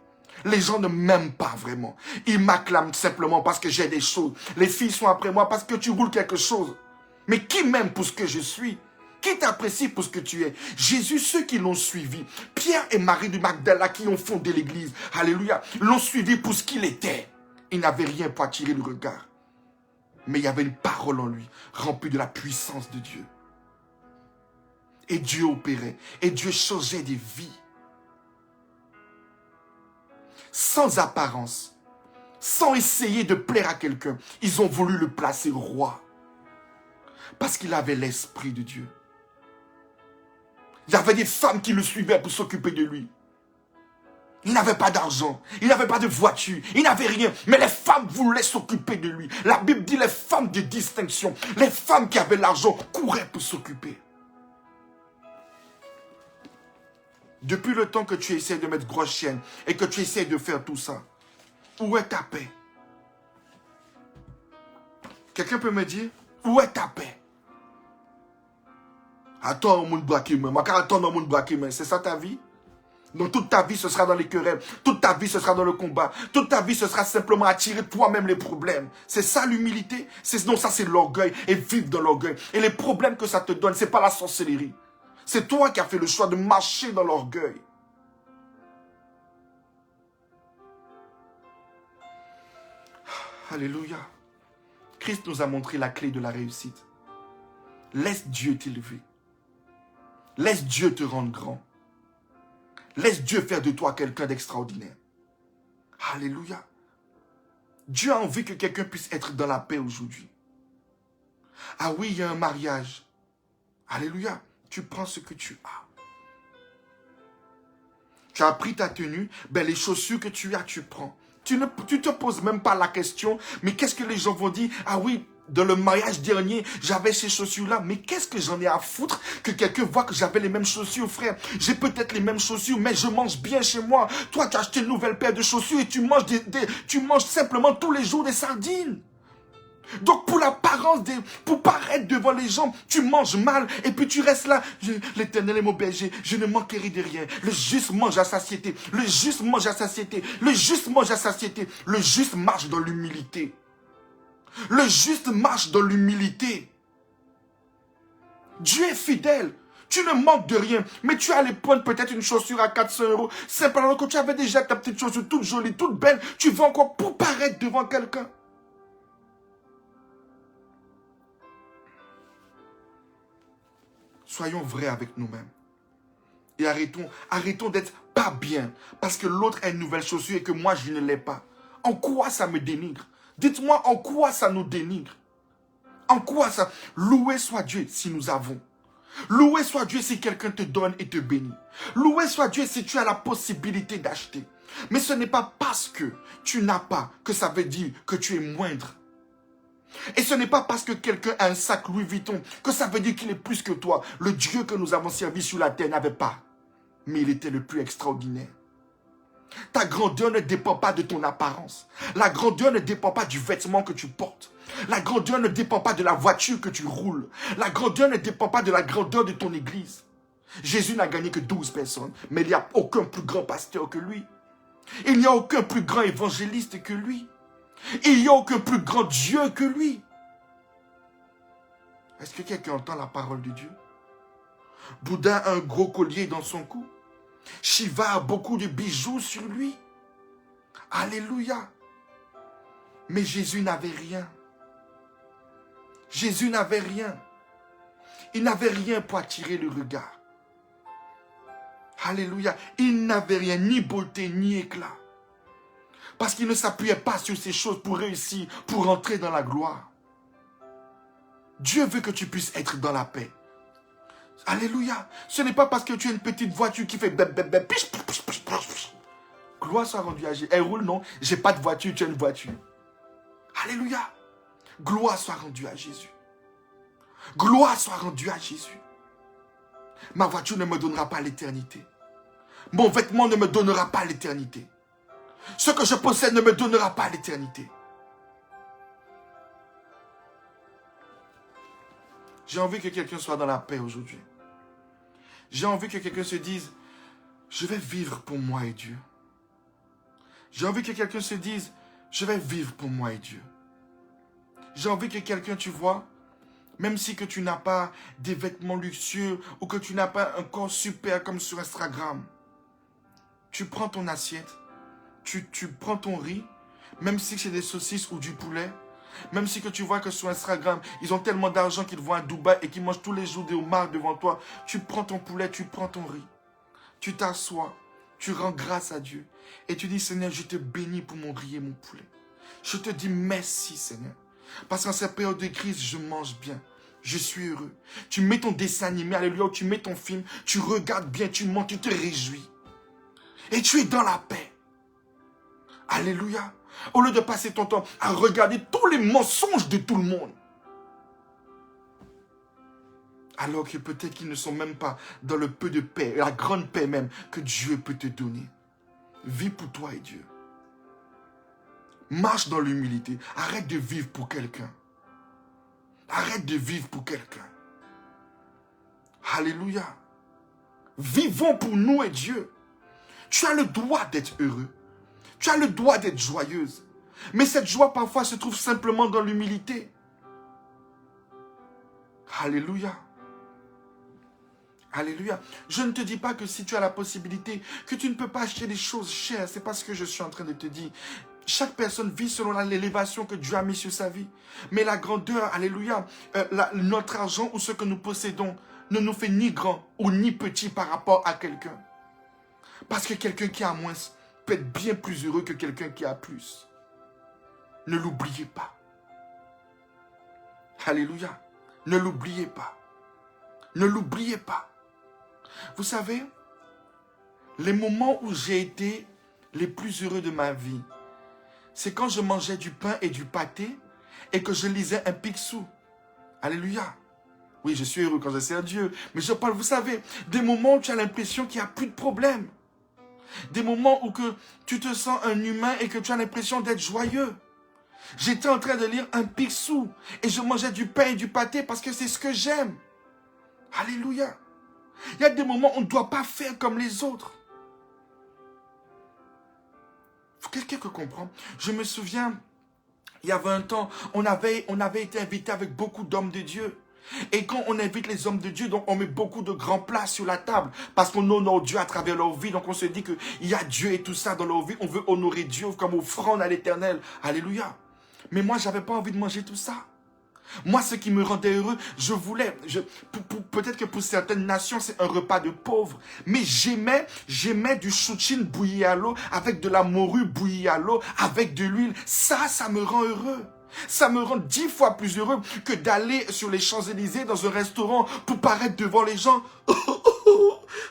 S1: Les gens ne m'aiment pas vraiment. Ils m'acclament simplement parce que j'ai des choses. Les filles sont après moi parce que tu roules quelque chose. Mais qui m'aime pour ce que je suis? Qui t'apprécie pour ce que tu es? Jésus, ceux qui l'ont suivi, Pierre et Marie du Magdala qui ont fondé l'église, alléluia, l'ont suivi pour ce qu'il était. Il n'avait rien pour attirer le regard. Mais il y avait une parole en lui, remplie de la puissance de Dieu. Et Dieu opérait. Et Dieu changeait des vies. Sans apparence. Sans essayer de plaire à quelqu'un. Ils ont voulu le placer roi. Parce qu'il avait l'esprit de Dieu. Il y avait des femmes qui le suivaient pour s'occuper de lui. Il n'avait pas d'argent, il n'avait pas de voiture, il n'avait rien. Mais les femmes voulaient s'occuper de lui. La Bible dit les femmes de distinction. Les femmes qui avaient l'argent couraient pour s'occuper. Depuis le temps que tu essaies de mettre grosse chienne et que tu essaies de faire tout ça, où est ta paix? Quelqu'un peut me dire, où est ta paix? Attends, mon braqué, c'est ça ta vie? Donc toute ta vie, ce sera dans les querelles. Toute ta vie, ce sera dans le combat. Toute ta vie, ce sera simplement attirer toi-même les problèmes. C'est ça l'humilité? Non, ça c'est l'orgueil et vivre dans l'orgueil. Et les problèmes que ça te donne, c'est pas la sorcellerie. C'est toi qui as fait le choix de marcher dans l'orgueil. Alléluia. Christ nous a montré la clé de la réussite. Laisse Dieu t'élever. Laisse Dieu te rendre grand. Laisse Dieu faire de toi quelqu'un d'extraordinaire. Alléluia. Dieu a envie que quelqu'un puisse être dans la paix aujourd'hui. Ah oui, il y a un mariage. Alléluia. Tu prends ce que tu as. Tu as pris ta tenue, ben les chaussures que tu as, tu prends. Tu te poses même pas la question, mais qu'est-ce que les gens vont dire? Ah oui, dans le mariage dernier, j'avais ces chaussures-là, mais qu'est-ce que j'en ai à foutre que quelqu'un voit que j'avais les mêmes chaussures, frère? J'ai peut-être les mêmes chaussures, mais je mange bien chez moi. Toi, tu as acheté une nouvelle paire de chaussures et tu manges simplement tous les jours des sardines. Donc pour l'apparence, pour paraître devant les gens, tu manges mal et puis tu restes là. L'Éternel est mon berger, je ne manquerai de rien. Le juste mange à satiété, le juste mange à satiété, le juste mange à satiété. Le juste marche dans l'humilité. Le juste marche dans l'humilité. Dieu est fidèle. Tu ne manques de rien, mais tu allais prendre peut-être une chaussure à 400 €. Simplement que tu avais déjà ta petite chaussure toute jolie, toute belle. Tu vas encore pour paraître devant quelqu'un. Soyons vrais avec nous-mêmes. Et arrêtons d'être pas bien parce que l'autre a une nouvelle chaussure et que moi je ne l'ai pas. En quoi ça me dénigre? Dites-moi en quoi ça nous dénigre? En quoi ça? Loué soit Dieu si nous avons. Loué soit Dieu si quelqu'un te donne et te bénit. Loué soit Dieu si tu as la possibilité d'acheter. Mais ce n'est pas parce que tu n'as pas que ça veut dire que tu es moindre. Et ce n'est pas parce que quelqu'un a un sac Louis Vuitton que ça veut dire qu'il est plus que toi. Le Dieu que nous avons servi sur la terre n'avait pas. Mais il était le plus extraordinaire. Ta grandeur ne dépend pas de ton apparence. La grandeur ne dépend pas du vêtement que tu portes. La grandeur ne dépend pas de la voiture que tu roules. La grandeur ne dépend pas de la grandeur de ton église. Jésus n'a gagné que 12 personnes, mais il n'y a aucun plus grand pasteur que lui. Il n'y a aucun plus grand évangéliste que lui. Il n'y a aucun plus grand Dieu que lui. Est-ce que quelqu'un entend la parole de Dieu? Bouddha a un gros collier dans son cou. Shiva a beaucoup de bijoux sur lui. Alléluia. Mais Jésus n'avait rien. Jésus n'avait rien. Il n'avait rien pour attirer le regard. Alléluia. Il n'avait rien, ni beauté, ni éclat. Parce qu'il ne s'appuyait pas sur ces choses pour réussir, pour entrer dans la gloire. Dieu veut que tu puisses être dans la paix. Alléluia. Ce n'est pas parce que tu as une petite voiture qui fait bep, bep, bep, piche, piche, piche, piche, piche. Gloire soit rendue à Jésus. Elle roule, non, j'ai pas de voiture, tu as une voiture. Alléluia. Gloire soit rendue à Jésus. Gloire soit rendue à Jésus. Ma voiture ne me donnera pas l'éternité. Mon vêtement ne me donnera pas l'éternité. Ce que je possède ne me donnera pas l'éternité. J'ai envie que quelqu'un soit dans la paix aujourd'hui. J'ai envie que quelqu'un se dise, je vais vivre pour moi et Dieu. J'ai envie que quelqu'un se dise, je vais vivre pour moi et Dieu. J'ai envie que quelqu'un, tu vois, même si que tu n'as pas des vêtements luxueux ou que tu n'as pas un corps super comme sur Instagram, tu prends ton assiette, tu prends ton riz, même si c'est des saucisses ou du poulet, même si que tu vois que sur Instagram, ils ont tellement d'argent qu'ils vont à Dubaï et qu'ils mangent tous les jours des homards devant toi, tu prends ton poulet, tu prends ton riz, tu t'assois, tu rends grâce à Dieu et tu dis, Seigneur, je te bénis pour mon riz et mon poulet. Je te dis merci, Seigneur. Parce qu'en cette période de crise, je mange bien. Je suis heureux. Tu mets ton dessin animé, alléluia, tu mets ton film, tu regardes bien, tu manges, tu te réjouis. Et tu es dans la paix. Alléluia. Au lieu de passer ton temps à regarder tous les mensonges de tout le monde. Alors que peut-être qu'ils ne sont même pas dans le peu de paix, la grande paix même que Dieu peut te donner. Vis pour toi et Dieu. Marche dans l'humilité. Arrête de vivre pour quelqu'un. Arrête de vivre pour quelqu'un. Alléluia. Vivons pour nous et Dieu. Tu as le droit d'être heureux. Tu as le droit d'être joyeuse. Mais cette joie parfois se trouve simplement dans l'humilité. Alléluia. Alléluia. Je ne te dis pas que si tu as la possibilité, que tu ne peux pas acheter des choses chères. C'est pas ce que je suis en train de te dire. Chaque personne vit selon l'élévation que Dieu a mis sur sa vie. Mais la grandeur, alléluia, notre argent ou ce que nous possédons ne nous fait ni grand ou ni petit par rapport à quelqu'un. Parce que quelqu'un qui a moins peut être bien plus heureux que quelqu'un qui a plus. Ne l'oubliez pas. Alléluia. Ne l'oubliez pas. Ne l'oubliez pas. Vous savez, les moments où j'ai été les plus heureux de ma vie, c'est quand je mangeais du pain et du pâté et que je lisais un Picsou. Alléluia. Oui, je suis heureux quand je sers Dieu. Mais je parle, vous savez, des moments où tu as l'impression qu'il n'y a plus de problème. Des moments où que tu te sens un humain et que tu as l'impression d'être joyeux. J'étais en train de lire un Picsou et je mangeais du pain et du pâté parce que c'est ce que j'aime. Alléluia. Il y a des moments où on ne doit pas faire comme les autres. Faut quelqu'un qui comprend. Je me souviens, il y avait un temps, on avait été invité avec beaucoup d'hommes de Dieu. Et quand on invite les hommes de Dieu, donc on met beaucoup de grands plats sur la table. Parce qu'on honore Dieu à travers leur vie. Donc on se dit qu'il y a Dieu et tout ça dans leur vie. On veut honorer Dieu comme offrande à l'Éternel. Alléluia. Mais moi, je n'avais pas envie de manger tout ça. Moi, ce qui me rendait heureux, je voulais, peut-être que pour certaines nations, c'est un repas de pauvres, mais j'aimais du chouchin bouilli à l'eau, avec de la morue bouillie à l'eau, avec de l'huile. Ça me rend heureux. Ça me rend 10 fois plus heureux que d'aller sur les Champs-Élysées dans un restaurant pour paraître devant les gens.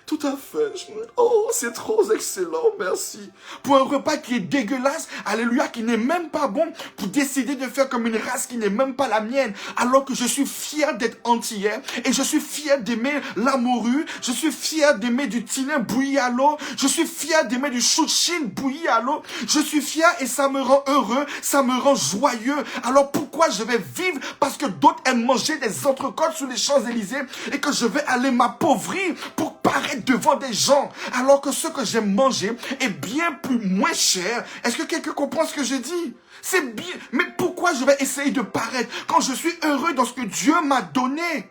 S1: Tout à fait. Oh, c'est trop excellent, merci. Pour un repas qui est dégueulasse, alléluia, qui n'est même pas bon, pour décider de faire comme une race qui n'est même pas la mienne, alors que je suis fier d'être antillais, et je suis fier d'aimer la morue, je suis fier d'aimer du tinin bouilli à l'eau, je suis fier d'aimer du chouchin bouilli à l'eau, je suis fier et ça me rend heureux, ça me rend joyeux. Alors pourquoi je vais vivre parce que d'autres aiment manger des entrecôtes sur les Champs-Élysées et que je vais aller m'appauvrir pour paraître devant des gens alors que ce que j'aime manger est bien plus moins cher? Est-ce que quelqu'un comprend ce que je dis? C'est bien, mais pourquoi je vais essayer de paraître quand je suis heureux dans ce que Dieu m'a donné?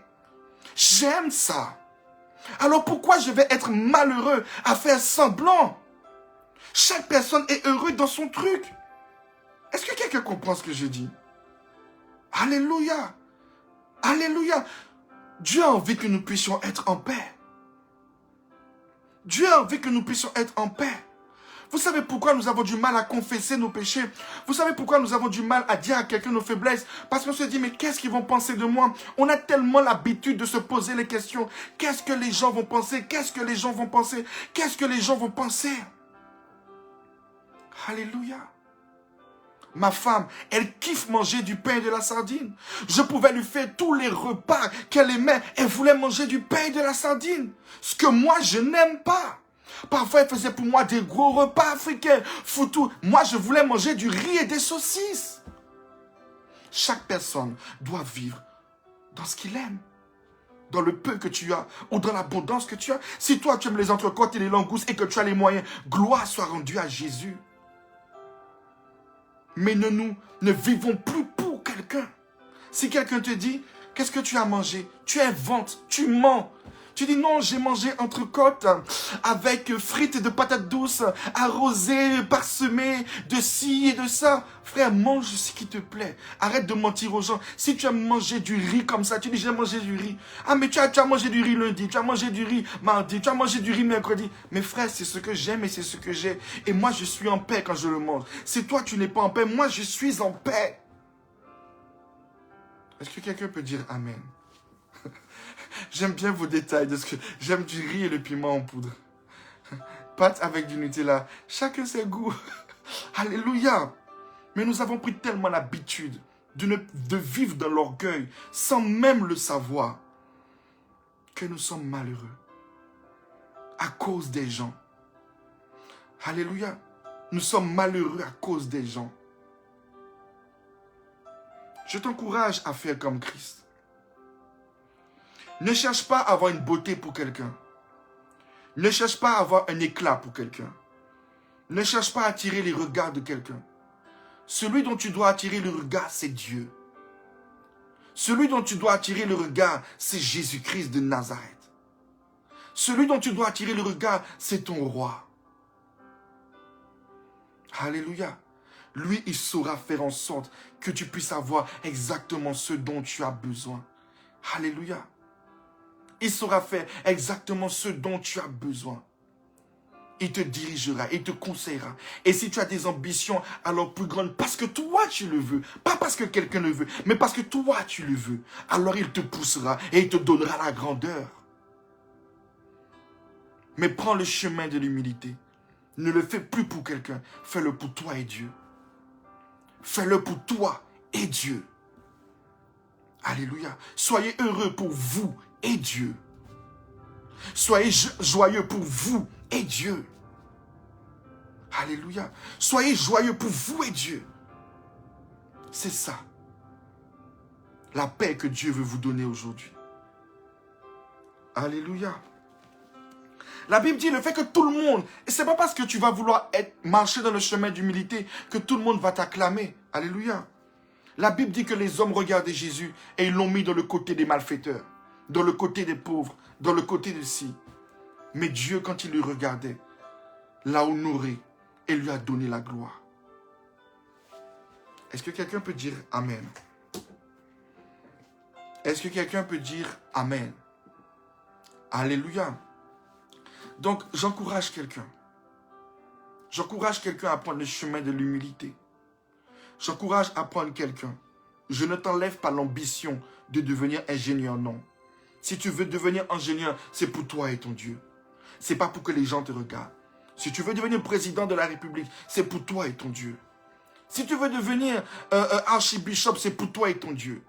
S1: J'aime ça. Alors pourquoi je vais être malheureux à faire semblant? Chaque personne est heureuse dans son truc. Est-ce que quelqu'un comprend ce que je dis? Alléluia. Alléluia. Dieu a envie que nous puissions être en paix. Dieu a envie que nous puissions être en paix. Vous savez pourquoi nous avons du mal à confesser nos péchés? Vous savez pourquoi nous avons du mal à dire à quelqu'un nos faiblesses? Parce qu'on se dit, mais qu'est-ce qu'ils vont penser de moi? On a tellement l'habitude de se poser les questions. Qu'est-ce que les gens vont penser? Qu'est-ce que les gens vont penser? Qu'est-ce que les gens vont penser? Alléluia. Ma femme, elle kiffe manger du pain et de la sardine. Je pouvais lui faire tous les repas qu'elle aimait. Elle voulait manger du pain et de la sardine. Ce que moi, je n'aime pas. Parfois, elle faisait pour moi des gros repas africains, foutus. Moi, je voulais manger du riz et des saucisses. Chaque personne doit vivre dans ce qu'il aime. Dans le peu que tu as ou dans l'abondance que tu as. Si toi, tu aimes les entrecôtes et les langoustes et que tu as les moyens, gloire soit rendue à Jésus. Mais nous ne vivons plus pour quelqu'un. Si quelqu'un te dit, qu'est-ce que tu as mangé? Tu inventes, tu mens. Tu dis non, j'ai mangé entrecôte avec frites de patates douces, arrosées, parsemées de ci et de ça. Frère, mange ce qui te plaît. Arrête de mentir aux gens. Si tu aimes manger du riz comme ça, tu dis j'ai mangé du riz. Ah mais tu as mangé du riz lundi, tu as mangé du riz mardi, tu as mangé du riz mercredi. Mais frère, c'est ce que j'aime et c'est ce que j'ai. Et moi, je suis en paix quand je le mange. Si toi, tu n'es pas en paix, moi, je suis en paix. Est-ce que quelqu'un peut dire Amen? J'aime bien vos détails de ce que j'aime du riz et le piment en poudre. Pâtes avec du Nutella. Chacun ses goûts. Alléluia. Mais nous avons pris tellement l'habitude de vivre dans l'orgueil sans même le savoir que nous sommes malheureux à cause des gens. Alléluia. Nous sommes malheureux à cause des gens. Je t'encourage à faire comme Christ. Ne cherche pas à avoir une beauté pour quelqu'un. Ne cherche pas à avoir un éclat pour quelqu'un. Ne cherche pas à attirer les regards de quelqu'un. Celui dont tu dois attirer le regard, c'est Dieu. Celui dont tu dois attirer le regard, c'est Jésus-Christ de Nazareth. Celui dont tu dois attirer le regard, c'est ton roi. Alléluia. Lui, il saura faire en sorte que tu puisses avoir exactement ce dont tu as besoin. Alléluia. Il saura faire exactement ce dont tu as besoin. Il te dirigera, il te conseillera. Et si tu as des ambitions alors plus grandes, parce que toi tu le veux, pas parce que quelqu'un le veut, mais parce que toi tu le veux, alors il te poussera et il te donnera la grandeur. Mais prends le chemin de l'humilité. Ne le fais plus pour quelqu'un, fais-le pour toi et Dieu. Fais-le pour toi et Dieu. Alléluia. Soyez heureux pour vous et Dieu. Soyez joyeux pour vous et Dieu. Alléluia. Soyez joyeux pour vous et Dieu. C'est ça. La paix que Dieu veut vous donner aujourd'hui. Alléluia. La Bible dit le fait que tout le monde, et c'est pas parce que tu vas vouloir marcher dans le chemin d'humilité que tout le monde va t'acclamer. Alléluia. La Bible dit que les hommes regardaient Jésus et ils l'ont mis dans le côté des malfaiteurs, dans le côté des pauvres, dans le côté de ci. Mais Dieu, quand il le regardait, l'a honoré et lui a donné la gloire. Est-ce que quelqu'un peut dire Amen? Est-ce que quelqu'un peut dire Amen? Alléluia. Donc, j'encourage quelqu'un. J'encourage quelqu'un à prendre le chemin de l'humilité. J'encourage à prendre quelqu'un. Je ne t'enlève pas l'ambition de devenir ingénieur, non. Si tu veux devenir ingénieur, c'est pour toi et ton Dieu. C'est pas pour que les gens te regardent. Si tu veux devenir président de la République, c'est pour toi et ton Dieu. Si tu veux devenir archibishop, c'est pour toi et ton Dieu.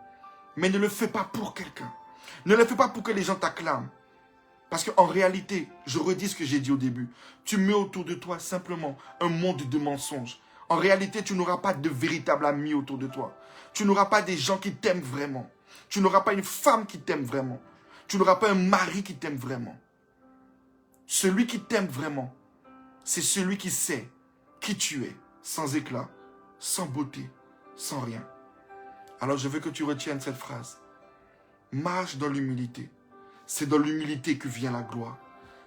S1: Mais ne le fais pas pour quelqu'un. Ne le fais pas pour que les gens t'acclament. Parce qu'en réalité, je redis ce que j'ai dit au début, tu mets autour de toi simplement un monde de mensonges. En réalité, tu n'auras pas de véritables amis autour de toi. Tu n'auras pas des gens qui t'aiment vraiment. Tu n'auras pas une femme qui t'aime vraiment. Tu n'auras pas un mari qui t'aime vraiment. Celui qui t'aime vraiment, c'est celui qui sait qui tu es, sans éclat, sans beauté, sans rien. Alors je veux que tu retiennes cette phrase. Marche dans l'humilité. C'est dans l'humilité que vient la gloire.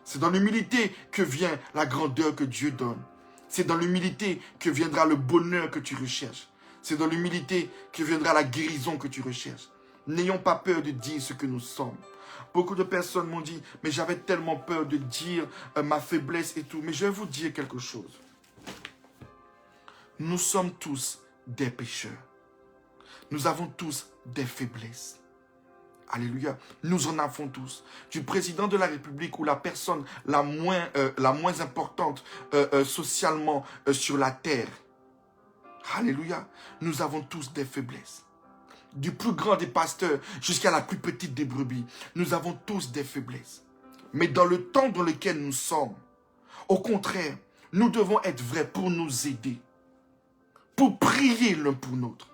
S1: C'est dans l'humilité que vient la grandeur que Dieu donne. C'est dans l'humilité que viendra le bonheur que tu recherches. C'est dans l'humilité que viendra la guérison que tu recherches. N'ayons pas peur de dire ce que nous sommes. Beaucoup de personnes m'ont dit, mais j'avais tellement peur de dire ma faiblesse et tout. Mais je vais vous dire quelque chose. Nous sommes tous des pécheurs. Nous avons tous des faiblesses. Alléluia. Nous en avons tous. Du président de la République ou la personne la moins importante socialement sur la terre. Alléluia. Nous avons tous des faiblesses. Du plus grand des pasteurs jusqu'à la plus petite des brebis. Nous avons tous des faiblesses. Mais dans le temps dans lequel nous sommes, au contraire, nous devons être vrais pour nous aider. Pour prier l'un pour l'autre.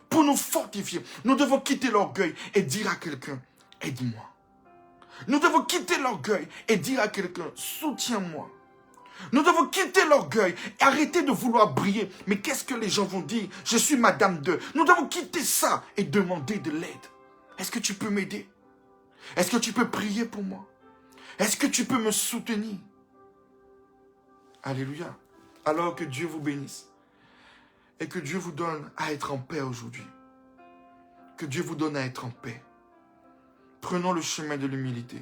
S1: Pour nous fortifier. Nous devons quitter l'orgueil et dire à quelqu'un, aide-moi. Nous devons quitter l'orgueil et dire à quelqu'un, soutiens-moi. Nous devons quitter l'orgueil et arrêter de vouloir briller. Mais qu'est-ce que les gens vont dire? Je suis Madame 2. Nous devons quitter ça et demander de l'aide. Est-ce que tu peux m'aider? Est-ce que tu peux prier pour moi? Est-ce que tu peux me soutenir? Alléluia. Alors que Dieu vous bénisse. Et que Dieu vous donne à être en paix aujourd'hui. Que Dieu vous donne à être en paix. Prenons le chemin de l'humilité.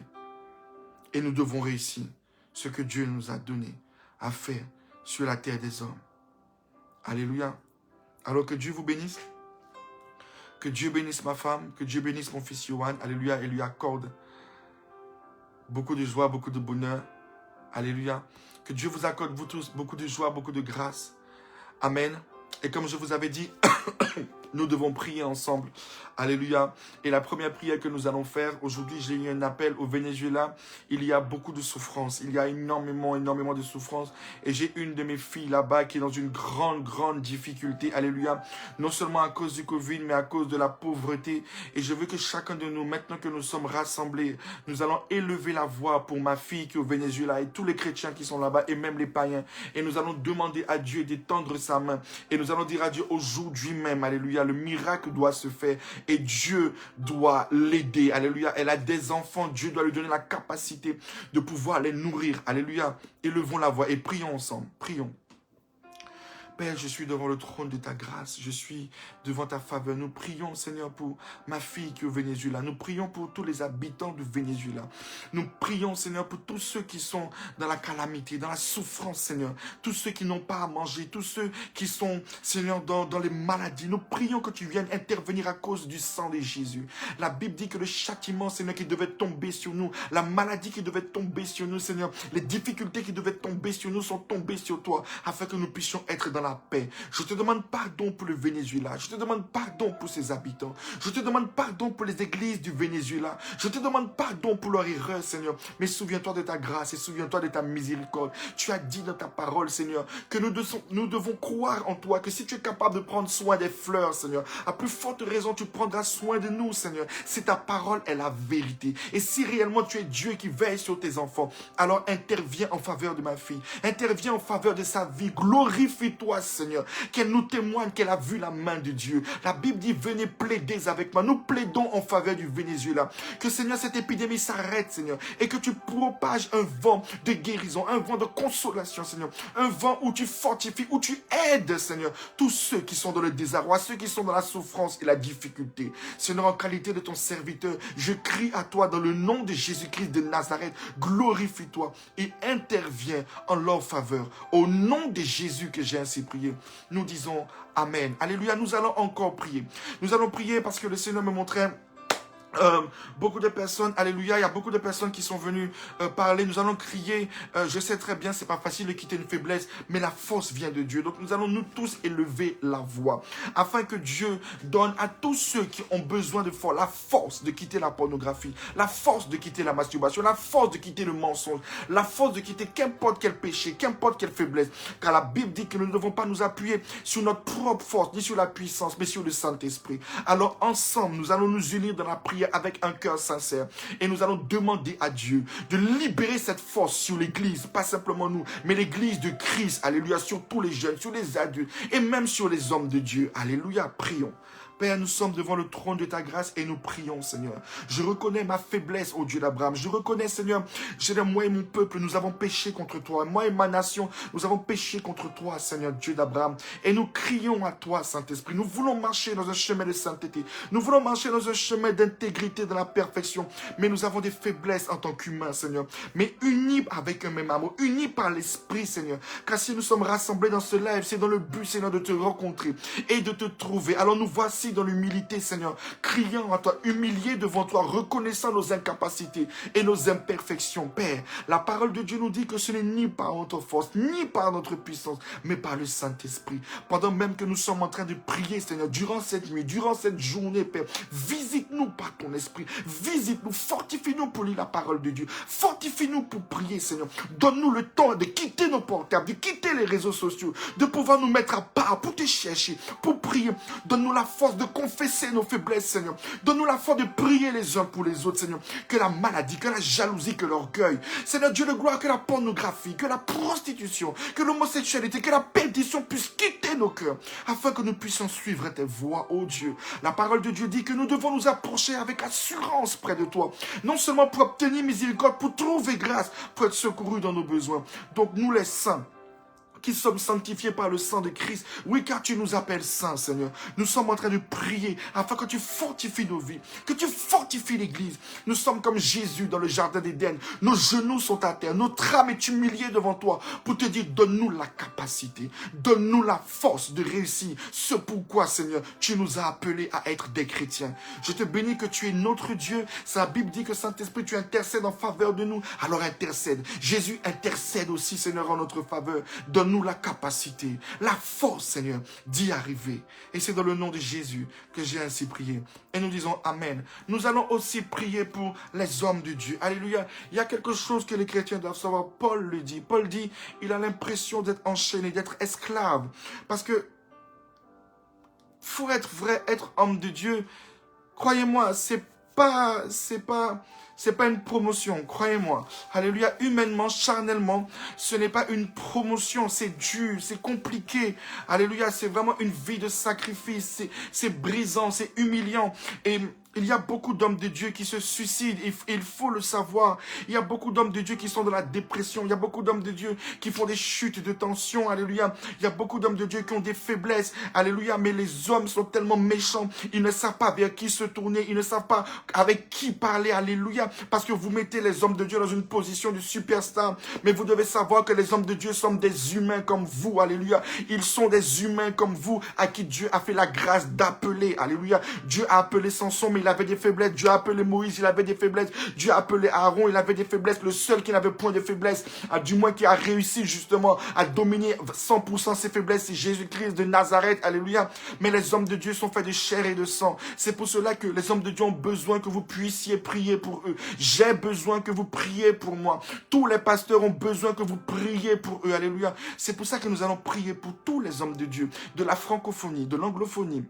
S1: Et nous devons réussir ce que Dieu nous a donné à faire sur la terre des hommes. Alléluia. Alors que Dieu vous bénisse. Que Dieu bénisse ma femme. Que Dieu bénisse mon fils Yohan. Alléluia. Et lui accorde beaucoup de joie, beaucoup de bonheur. Alléluia. Que Dieu vous accorde, vous tous, beaucoup de joie, beaucoup de grâce. Amen. Et comme je vous avais dit, nous devons prier ensemble. Alléluia. Et la première prière que nous allons faire, aujourd'hui, j'ai eu un appel au Venezuela. Il y a beaucoup de souffrance. Il y a énormément de souffrance. Et j'ai une de mes filles là-bas qui est dans une grande difficulté. Alléluia. Non seulement à cause du Covid, mais à cause de la pauvreté. Et je veux que chacun de nous, maintenant que nous sommes rassemblés, nous allons élever la voix pour ma fille qui est au Venezuela et tous les chrétiens qui sont là-bas et même les païens. Et nous allons demander à Dieu d'étendre sa main. Et nous allons dire à Dieu aujourd'hui même, alléluia, le miracle doit se faire et Dieu doit l'aider. Alléluia. Elle a des enfants, Dieu doit lui donner la capacité de pouvoir les nourrir. Alléluia. Élevons la voix et prions ensemble. Prions. Père, je suis devant le trône de ta grâce. Je suis devant ta faveur. Nous prions, Seigneur, pour ma fille qui est au Venezuela. Nous prions pour tous les habitants du Venezuela. Nous prions, Seigneur, pour tous ceux qui sont dans la calamité, dans la souffrance, Seigneur. Tous ceux qui n'ont pas à manger. Tous ceux qui sont, Seigneur, dans les maladies. Nous prions que tu viennes intervenir à cause du sang de Jésus. La Bible dit que le châtiment, Seigneur, qui devait tomber sur nous, la maladie qui devait tomber sur nous, Seigneur, les difficultés qui devaient tomber sur nous sont tombées sur toi, afin que nous puissions être dans la paix. Je te demande pardon pour le Venezuela. Je te demande pardon pour ses habitants. Je te demande pardon pour les églises du Venezuela. Je te demande pardon pour leur erreur, Seigneur. Mais souviens-toi de ta grâce et souviens-toi de ta miséricorde. Tu as dit dans ta parole, Seigneur, que nous devons croire en toi, que si tu es capable de prendre soin des fleurs, Seigneur, à plus forte raison, tu prendras soin de nous, Seigneur. Si ta parole est la vérité. Et si réellement tu es Dieu qui veille sur tes enfants, alors interviens en faveur de ma fille. Interviens en faveur de sa vie. Glorifie-toi, Seigneur, qu'elle nous témoigne qu'elle a vu la main de Dieu. La Bible dit, venez plaider avec moi. Nous plaidons en faveur du Venezuela. Que, Seigneur, cette épidémie s'arrête, Seigneur, et que tu propages un vent de guérison, un vent de consolation, Seigneur, un vent où tu fortifies, où tu aides, Seigneur, tous ceux qui sont dans le désarroi, ceux qui sont dans la souffrance et la difficulté. Seigneur, en qualité de ton serviteur, je crie à toi dans le nom de Jésus-Christ de Nazareth, glorifie-toi et interviens en leur faveur. Au nom de Jésus que j'ai ainsi prié, nous disons Amen. Alléluia, nous allons encore prier. Nous allons prier parce que le Seigneur me montrait beaucoup de personnes, alléluia, il y a beaucoup de personnes qui sont venues parler, nous allons crier, je sais très bien, c'est pas facile de quitter une faiblesse, mais la force vient de Dieu, donc nous allons nous tous élever la voix, afin que Dieu donne à tous ceux qui ont besoin de force, la force de quitter la pornographie, la force de quitter la masturbation, la force de quitter le mensonge, la force de quitter qu'importe quel péché, qu'importe quelle faiblesse, car la Bible dit que nous ne devons pas nous appuyer sur notre propre force, ni sur la puissance, mais sur le Saint-Esprit. Alors ensemble, nous allons nous unir dans la prière avec un cœur sincère. Et nous allons demander à Dieu de libérer cette force sur l'église, pas simplement nous, mais l'église de Christ, alléluia, sur tous les jeunes, sur les adultes et même sur les hommes de Dieu. Alléluia, prions. Père, nous sommes devant le trône de ta grâce et nous prions, Seigneur. Je reconnais ma faiblesse, ô Dieu d'Abraham. Je reconnais, Seigneur, moi et mon peuple, nous avons péché contre toi. Moi et ma nation, nous avons péché contre toi, Seigneur Dieu d'Abraham. Et nous crions à toi, Saint-Esprit. Nous voulons marcher dans un chemin de sainteté. Nous voulons marcher dans un chemin d'intégrité, dans la perfection. Mais nous avons des faiblesses en tant qu'humains, Seigneur. Mais unis avec un même amour, unis par l'Esprit, Seigneur. Car si nous sommes rassemblés dans ce live, c'est dans le but, Seigneur, de te rencontrer et de te trouver. Alors nous voici dans l'humilité, Seigneur, criant à toi, humiliés devant toi, reconnaissant nos incapacités et nos imperfections. Père, la parole de Dieu nous dit que ce n'est ni par notre force, ni par notre puissance, mais par le Saint-Esprit. Pendant même que nous sommes en train de prier, Seigneur, durant cette nuit, durant cette journée, Père, visite-nous par ton esprit, visite-nous, fortifie-nous pour lire la parole de Dieu, fortifie-nous pour prier, Seigneur. Donne-nous le temps de quitter nos portables, de quitter les réseaux sociaux, de pouvoir nous mettre à part pour te chercher, pour prier. Donne-nous la force de confesser nos faiblesses, Seigneur. Donne-nous la force de prier les uns pour les autres, Seigneur. Que la maladie, que la jalousie, que l'orgueil, Seigneur Dieu de gloire, que la pornographie, que la prostitution, que l'homosexualité, que la perdition puisse quitter nos cœurs, afin que nous puissions suivre tes voies, ô Dieu. La parole de Dieu dit que nous devons nous approcher avec assurance près de toi, non seulement pour obtenir miséricorde, pour trouver grâce, pour être secourus dans nos besoins. Donc nous les saints, qui sommes sanctifiés par le sang de Christ. Oui, car tu nous appelles saints, Seigneur. Nous sommes en train de prier afin que tu fortifies nos vies, que tu fortifies l'Église. Nous sommes comme Jésus dans le jardin d'Éden. Nos genoux sont à terre, notre âme est humiliée devant toi pour te dire, donne-nous la capacité, donne-nous la force de réussir. Ce pourquoi, Seigneur, tu nous as appelés à être des chrétiens. Je te bénis que tu es notre Dieu. La Bible dit que Saint-Esprit, tu intercèdes en faveur de nous. Alors intercède. Jésus intercède aussi, Seigneur, en notre faveur. Donne-nous la capacité, la force, Seigneur, d'y arriver. Et c'est dans le nom de Jésus que j'ai ainsi prié. Et nous disons Amen. Nous allons aussi prier pour les hommes de Dieu. Alléluia. Il y a quelque chose que les chrétiens doivent savoir. Paul le dit. Paul dit, il a l'impression d'être enchaîné, d'être esclave. Parce que, pour être vrai, être homme de Dieu, croyez-moi, c'est pas une promotion, croyez-moi. Alléluia, humainement, charnellement, ce n'est pas une promotion, c'est dur, c'est compliqué. Alléluia, c'est vraiment une vie de sacrifice, c'est brisant, c'est humiliant. Et il y a beaucoup d'hommes de Dieu qui se suicident, il faut le savoir. Il y a beaucoup d'hommes de Dieu qui sont dans la dépression. Il y a beaucoup d'hommes de Dieu qui font des chutes de tension. Alléluia. Il y a beaucoup d'hommes de Dieu qui ont des faiblesses. Alléluia. Mais les hommes sont tellement méchants. Ils ne savent pas vers qui se tourner. Ils ne savent pas avec qui parler. Alléluia. Parce que vous mettez les hommes de Dieu dans une position de superstar. Mais vous devez savoir que les hommes de Dieu sont des humains comme vous. Alléluia. Ils sont des humains comme vous à qui Dieu a fait la grâce d'appeler. Alléluia. Dieu a appelé Samson, mais il avait des faiblesses. Dieu a appelé Moïse, il avait des faiblesses. Dieu a appelé Aaron, il avait des faiblesses. Le seul qui n'avait point de faiblesses, du moins qui a réussi justement à dominer 100% ses faiblesses, c'est Jésus-Christ de Nazareth. Alléluia. Mais les hommes de Dieu sont faits de chair et de sang. C'est pour cela que les hommes de Dieu ont besoin que vous puissiez prier pour eux. J'ai besoin que vous priez pour moi. Tous les pasteurs ont besoin que vous priez pour eux. Alléluia. C'est pour ça que nous allons prier pour tous les hommes de Dieu, de la francophonie, de l'anglophonie.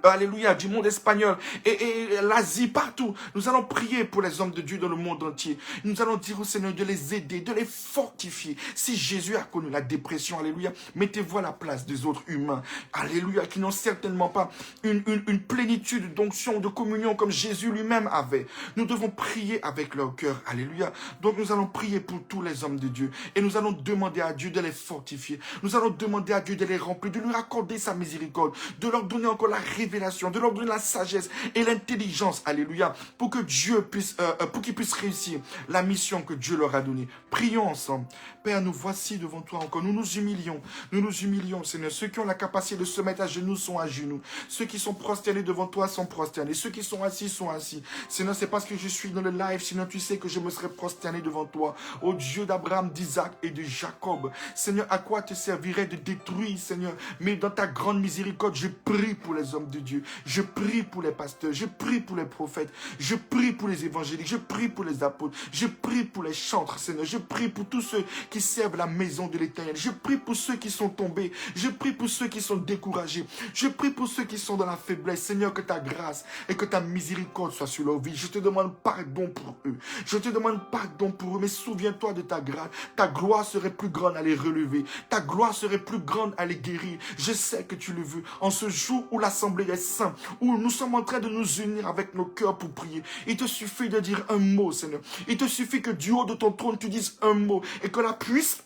S1: Alléluia, du monde espagnol et l'Asie, partout. Nous allons prier pour les hommes de Dieu dans le monde entier. Nous allons dire au Seigneur de les aider, de les fortifier. Si Jésus a connu la dépression, alléluia, mettez-vous à la place des autres humains, alléluia, qui n'ont certainement pas une plénitude d'onction, de communion comme Jésus lui-même avait. Nous devons prier avec leur cœur, alléluia. Donc nous allons prier pour tous les hommes de Dieu et nous allons demander à Dieu de les fortifier. Nous allons demander à Dieu de les remplir, de leur accorder sa miséricorde, de leur donner encore la révélation, de leur donner la sagesse et l'intelligence, alléluia, pour que Dieu puisse, pour qu'ils puissent réussir la mission que Dieu leur a donnée. Prions ensemble. Père, nous voici devant toi encore. Nous nous humilions, Seigneur. Ceux qui ont la capacité de se mettre à genoux sont à genoux. Ceux qui sont prosternés devant toi sont prosternés. Ceux qui sont assis sont assis. Seigneur, c'est parce que je suis dans le live, sinon tu sais que je me serais prosterné devant toi. Ô Dieu d'Abraham, d'Isaac et de Jacob. Seigneur, à quoi te servirait de détruire, Seigneur? Mais dans ta grande miséricorde, je prie pour les hommes de Dieu. Je prie pour les pasteurs. Je prie pour les prophètes. Je prie pour les évangéliques. Je prie pour les apôtres. Je prie pour les chantres, Seigneur. Je prie pour tous ceux qui servent la maison de l'Éternel. Je prie pour ceux qui sont tombés. Je prie pour ceux qui sont découragés. Je prie pour ceux qui sont dans la faiblesse. Seigneur, que ta grâce et que ta miséricorde soient sur leur vie. Je te demande pardon pour eux. Je te demande pardon pour eux. Mais souviens-toi de ta grâce. Ta gloire serait plus grande à les relever. Ta gloire serait plus grande à les guérir. Je sais que tu le veux. En ce jour où l'assemblée assemblée des saints, où nous sommes en train de nous unir avec nos cœurs pour prier. Il te suffit de dire un mot, Seigneur. Il te suffit que du haut de ton trône, tu dises un mot et que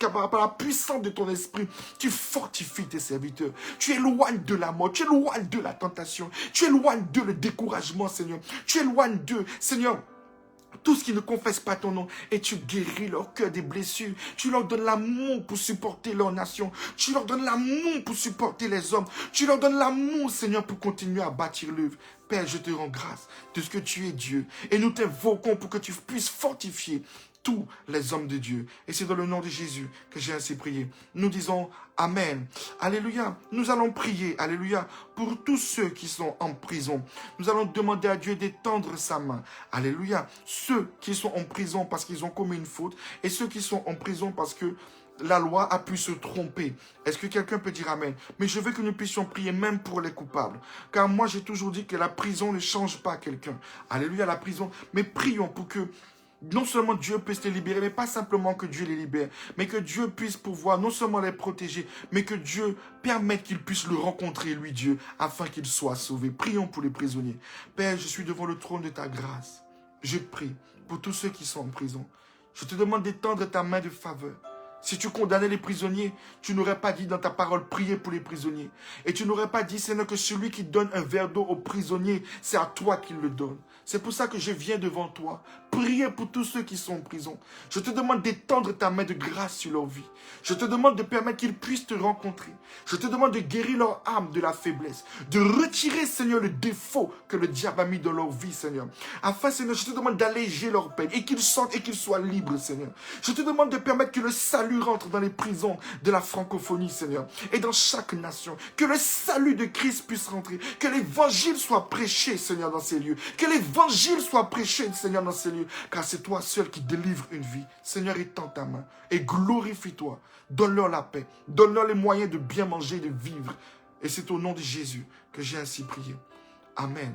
S1: par la puissance de ton esprit, tu fortifies tes serviteurs. Tu éloignes de la mort, tu éloignes de la tentation, tu éloignes de le découragement, Seigneur. Tu éloignes d'eux, Seigneur, tout ce qui ne confesse pas ton nom, et tu guéris leur cœur des blessures. Tu leur donnes l'amour pour supporter leur nation. Tu leur donnes l'amour pour supporter les hommes. Tu leur donnes l'amour, Seigneur, pour continuer à bâtir l'œuvre. Père, je te rends grâce de ce que tu es Dieu. Et nous t'invoquons pour que tu puisses fortifier tous les hommes de Dieu. Et c'est dans le nom de Jésus que j'ai ainsi prié. Nous disons Amen. Alléluia. Nous allons prier, alléluia, pour tous ceux qui sont en prison. Nous allons demander à Dieu d'étendre sa main. Alléluia. Ceux qui sont en prison parce qu'ils ont commis une faute et ceux qui sont en prison parce que la loi a pu se tromper. Est-ce que quelqu'un peut dire Amen? Mais je veux que nous puissions prier même pour les coupables. Car moi, j'ai toujours dit que la prison ne change pas quelqu'un. Alléluia, la prison. Mais prions pour que non seulement Dieu puisse les libérer, mais pas simplement que Dieu les libère, mais que Dieu puisse pouvoir non seulement les protéger, mais que Dieu permette qu'ils puissent le rencontrer, lui Dieu, afin qu'ils soient sauvés. Prions pour les prisonniers. Père, je suis devant le trône de ta grâce. Je prie pour tous ceux qui sont en prison. Je te demande d'étendre ta main de faveur. Si tu condamnais les prisonniers, tu n'aurais pas dit dans ta parole, prier pour les prisonniers. Et tu n'aurais pas dit, Seigneur, que celui qui donne un verre d'eau aux prisonniers, c'est à toi qu'il le donne. C'est pour ça que je viens devant toi, prier pour tous ceux qui sont en prison. Je te demande d'étendre ta main de grâce sur leur vie. Je te demande de permettre qu'ils puissent te rencontrer. Je te demande de guérir leur âme de la faiblesse. De retirer, Seigneur, le défaut que le diable a mis dans leur vie, Seigneur. Afin, Seigneur, je te demande d'alléger leur peine et qu'ils sortent et qu'ils soient libres, Seigneur. Je te demande de permettre que le salut rentre dans les prisons de la francophonie, Seigneur, et dans chaque nation. Que le salut de Christ puisse rentrer. Que l'évangile soit prêché, Seigneur, dans ces lieux. Que l'évangile soit prêché, Seigneur, dans ces lieux. Car c'est toi seul qui délivre une vie. Seigneur, étends ta main et glorifie-toi. Donne-leur la paix. Donne-leur les moyens de bien manger, de vivre. Et c'est au nom de Jésus que j'ai ainsi prié. Amen.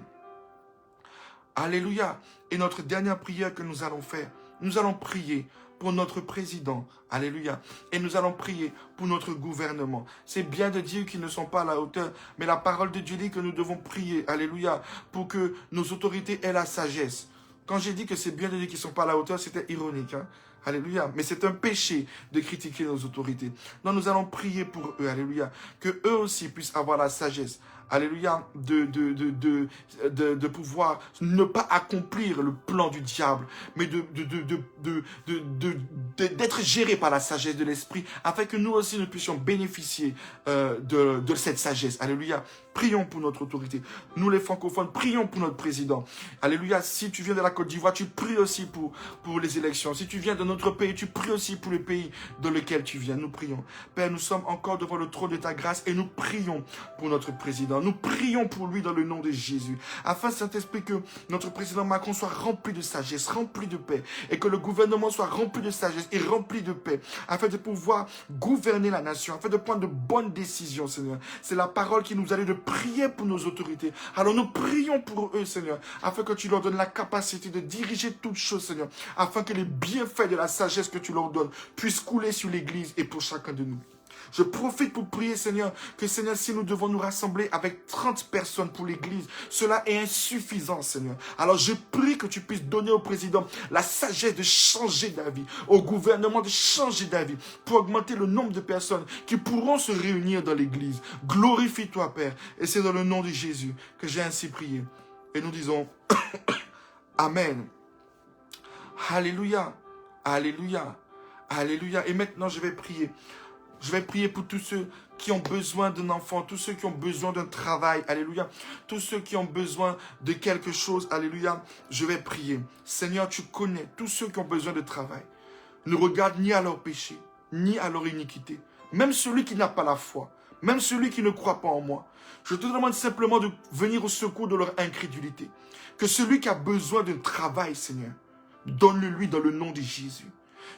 S1: Alléluia. Et notre dernière prière que nous allons faire, nous allons prier pour notre président. Alléluia. Et nous allons prier pour notre gouvernement. C'est bien de dire qu'ils ne sont pas à la hauteur, mais la parole de Dieu dit que nous devons prier. Alléluia. Pour que nos autorités aient la sagesse. Quand j'ai dit que c'est bien de dire qu'ils ne sont pas à la hauteur, c'était ironique. Hein? Alléluia. Mais c'est un péché de critiquer nos autorités. Non, nous allons prier pour eux. Alléluia. Que eux aussi puissent avoir la sagesse. Alléluia, de pouvoir ne pas accomplir le plan du diable, mais d'être géré par la sagesse de l'esprit, afin que nous aussi nous puissions bénéficier de cette sagesse. Alléluia. Prions pour notre autorité. Nous les francophones, prions pour notre président. Alléluia. Si tu viens de la Côte d'Ivoire, tu pries aussi pour les élections. Si tu viens de notre pays, tu pries aussi pour le pays dans lequel tu viens. Nous prions. Père, nous sommes encore devant le trône de ta grâce et nous prions pour notre président. Nous prions pour lui dans le nom de Jésus. Afin, Saint-Esprit, que notre président Macron soit rempli de sagesse, rempli de paix. Et que le gouvernement soit rempli de sagesse et rempli de paix. Afin de pouvoir gouverner la nation. Afin de prendre de bonnes décisions, Seigneur. C'est la parole qui nous a dit de prier pour nos autorités. Alors nous prions pour eux, Seigneur. Afin que tu leur donnes la capacité de diriger toutes choses, Seigneur. Afin que les bienfaits de la sagesse que tu leur donnes puissent couler sur l'Église et pour chacun de nous. Je profite pour prier, Seigneur, que, Seigneur, si nous devons nous rassembler avec 30 personnes pour l'Église, cela est insuffisant, Seigneur. Alors je prie que tu puisses donner au président la sagesse de changer d'avis, au gouvernement de changer d'avis, pour augmenter le nombre de personnes qui pourront se réunir dans l'Église. Glorifie-toi, Père. Et c'est dans le nom de Jésus que j'ai ainsi prié. Et nous disons Amen. Alléluia. Alléluia. Alléluia. Et maintenant, je vais prier. Je vais prier pour tous ceux qui ont besoin d'un enfant, tous ceux qui ont besoin d'un travail, alléluia. Tous ceux qui ont besoin de quelque chose, alléluia. Je vais prier. Seigneur, tu connais tous ceux qui ont besoin de travail. Ne regarde ni à leur péché, ni à leur iniquité. Même celui qui n'a pas la foi, même celui qui ne croit pas en moi. Je te demande simplement de venir au secours de leur incrédulité. Que celui qui a besoin d'un travail, Seigneur, donne-le lui dans le nom de Jésus.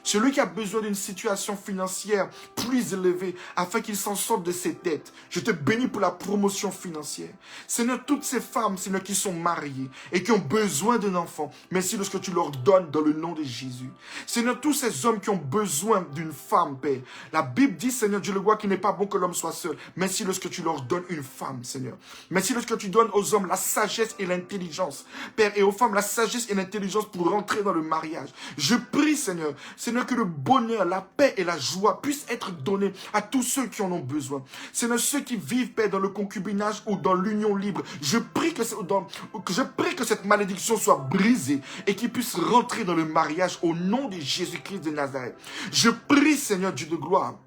S1: Celui qui a besoin d'une situation financière plus élevée afin qu'il s'en sorte de ses dettes. Je te bénis pour la promotion financière. Seigneur, toutes ces femmes, Seigneur, qui sont mariées et qui ont besoin d'un enfant, merci de ce que tu leur donnes dans le nom de Jésus. Seigneur, tous ces hommes qui ont besoin d'une femme, Père. La Bible dit, Seigneur, Dieu le vois, qu'il n'est pas bon que l'homme soit seul. Merci de ce que tu leur donnes une femme, Seigneur. Merci de ce que tu donnes aux hommes la sagesse et l'intelligence, Père, et aux femmes la sagesse et l'intelligence pour rentrer dans le mariage. Je prie, Seigneur, Seigneur, que le bonheur, la paix et la joie puissent être donnés à tous ceux qui en ont besoin. Seigneur, ceux qui vivent, Père, dans le concubinage ou dans l'union libre, je prie que cette malédiction soit brisée et qu'ils puissent rentrer dans le mariage au nom de Jésus-Christ de Nazareth. Je prie, Seigneur Dieu de gloire,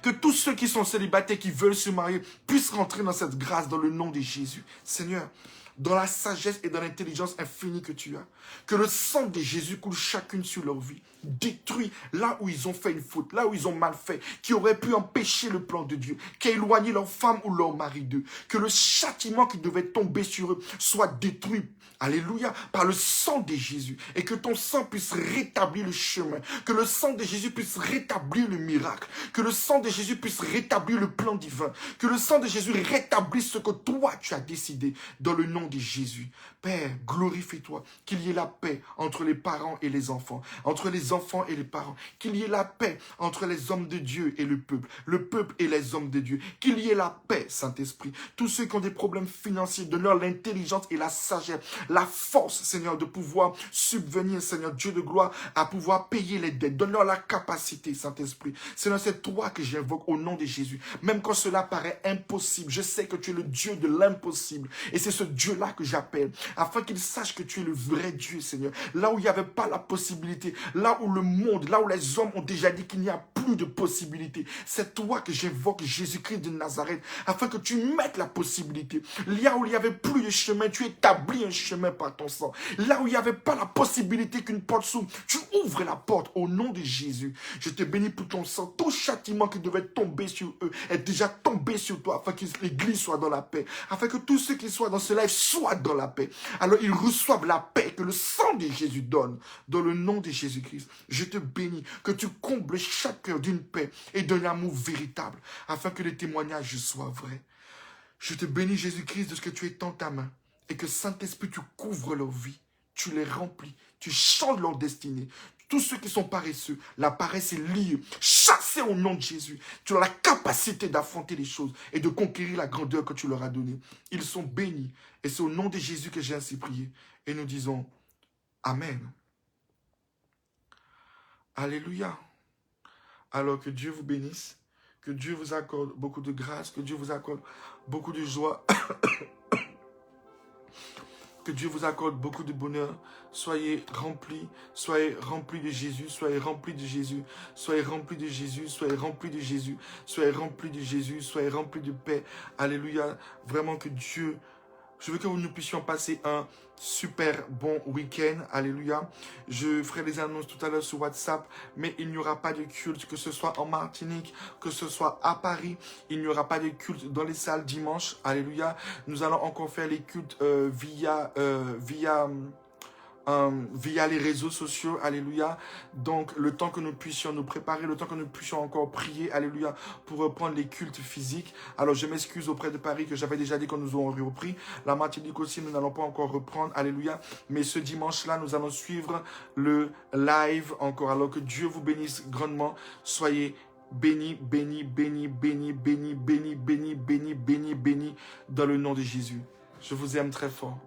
S1: que tous ceux qui sont célibataires, qui veulent se marier, puissent rentrer dans cette grâce dans le nom de Jésus. Seigneur, dans la sagesse et dans l'intelligence infinie que tu as, que le sang de Jésus coule chacune sur leur vie, détruit là où ils ont fait une faute, là où ils ont mal fait, qui aurait pu empêcher le plan de Dieu, qui a éloigné leur femme ou leur mari d'eux, que le châtiment qui devait tomber sur eux soit détruit. Alléluia, par le sang de Jésus, et que ton sang puisse rétablir le chemin, que le sang de Jésus puisse rétablir le miracle, que le sang de Jésus puisse rétablir le plan divin, que le sang de Jésus rétablisse ce que toi tu as décidé dans le nom de Jésus. Père, glorifie-toi, qu'il y ait la paix entre les parents et les enfants, entre les enfants et les parents, qu'il y ait la paix entre les hommes de Dieu et le peuple et les hommes de Dieu, qu'il y ait la paix, Saint-Esprit. Tous ceux qui ont des problèmes financiers, donne-leur l'intelligence et la sagesse, la force, Seigneur, de pouvoir subvenir, Seigneur, Dieu de gloire, à pouvoir payer les dettes. Donne-leur la capacité, Saint-Esprit. Seigneur, c'est toi que j'invoque au nom de Jésus. Même quand cela paraît impossible, je sais que tu es le Dieu de l'impossible. Et c'est ce Dieu-là que j'appelle, afin qu'ils sachent que tu es le vrai Dieu, Seigneur. Là où il n'y avait pas la possibilité, là où le monde, là où les hommes ont déjà dit qu'il n'y a plus de possibilité, c'est toi que j'invoque, Jésus-Christ de Nazareth, afin que tu mettes la possibilité. Là où il n'y avait plus de chemin, tu établis un chemin par ton sang. Là où il n'y avait pas la possibilité qu'une porte s'ouvre, tu ouvres la porte au nom de Jésus. Je te bénis pour ton sang. Tout châtiment qui devait tomber sur eux est déjà tombé sur toi, afin que l'église soit dans la paix, afin que tous ceux qui soient dans ce live soient dans la paix. Alors ils reçoivent la paix que le sang de Jésus donne dans le nom de Jésus-Christ. Je te bénis que tu combles chaque cœur d'une paix et d'un amour véritable, afin que les témoignages soient vrais. Je te bénis, Jésus-Christ, de ce que tu étends ta main et que Saint-Esprit, tu couvres leur vie, tu les remplis, tu changes leur destinée. Tous ceux qui sont paresseux, la paresse est liée, chassés au nom de Jésus. Tu as la capacité d'affronter les choses et de conquérir la grandeur que tu leur as donnée. Ils sont bénis et c'est au nom de Jésus que j'ai ainsi prié. Et nous disons Amen. Alléluia. Alors que Dieu vous bénisse, que Dieu vous accorde beaucoup de grâce, que Dieu vous accorde beaucoup de joie. Que Dieu vous accorde beaucoup de bonheur. Soyez remplis de Jésus, soyez remplis de Jésus, soyez remplis de Jésus, soyez remplis de Jésus, soyez remplis de Jésus, soyez remplis de paix. Alléluia. Vraiment que Dieu... Je veux que nous puissions passer un super bon week-end. Alléluia. Je ferai les annonces tout à l'heure sur WhatsApp, mais il n'y aura pas de culte, que ce soit en Martinique, que ce soit à Paris. Il n'y aura pas de culte dans les salles dimanche. Alléluia. Nous allons encore faire les cultes via les réseaux sociaux, alléluia. Donc, le temps que nous puissions nous préparer, le temps que nous puissions encore prier, alléluia, pour reprendre les cultes physiques. Alors, je m'excuse auprès de Paris que j'avais déjà dit que nous aurons repris. La Martinique aussi, nous n'allons pas encore reprendre, alléluia. Mais ce dimanche-là, nous allons suivre le live encore. Alors que Dieu vous bénisse grandement. Soyez bénis, bénis, bénis, bénis, bénis, bénis, bénis, bénis, bénis, bénis, dans le nom de Jésus. Je vous aime très fort.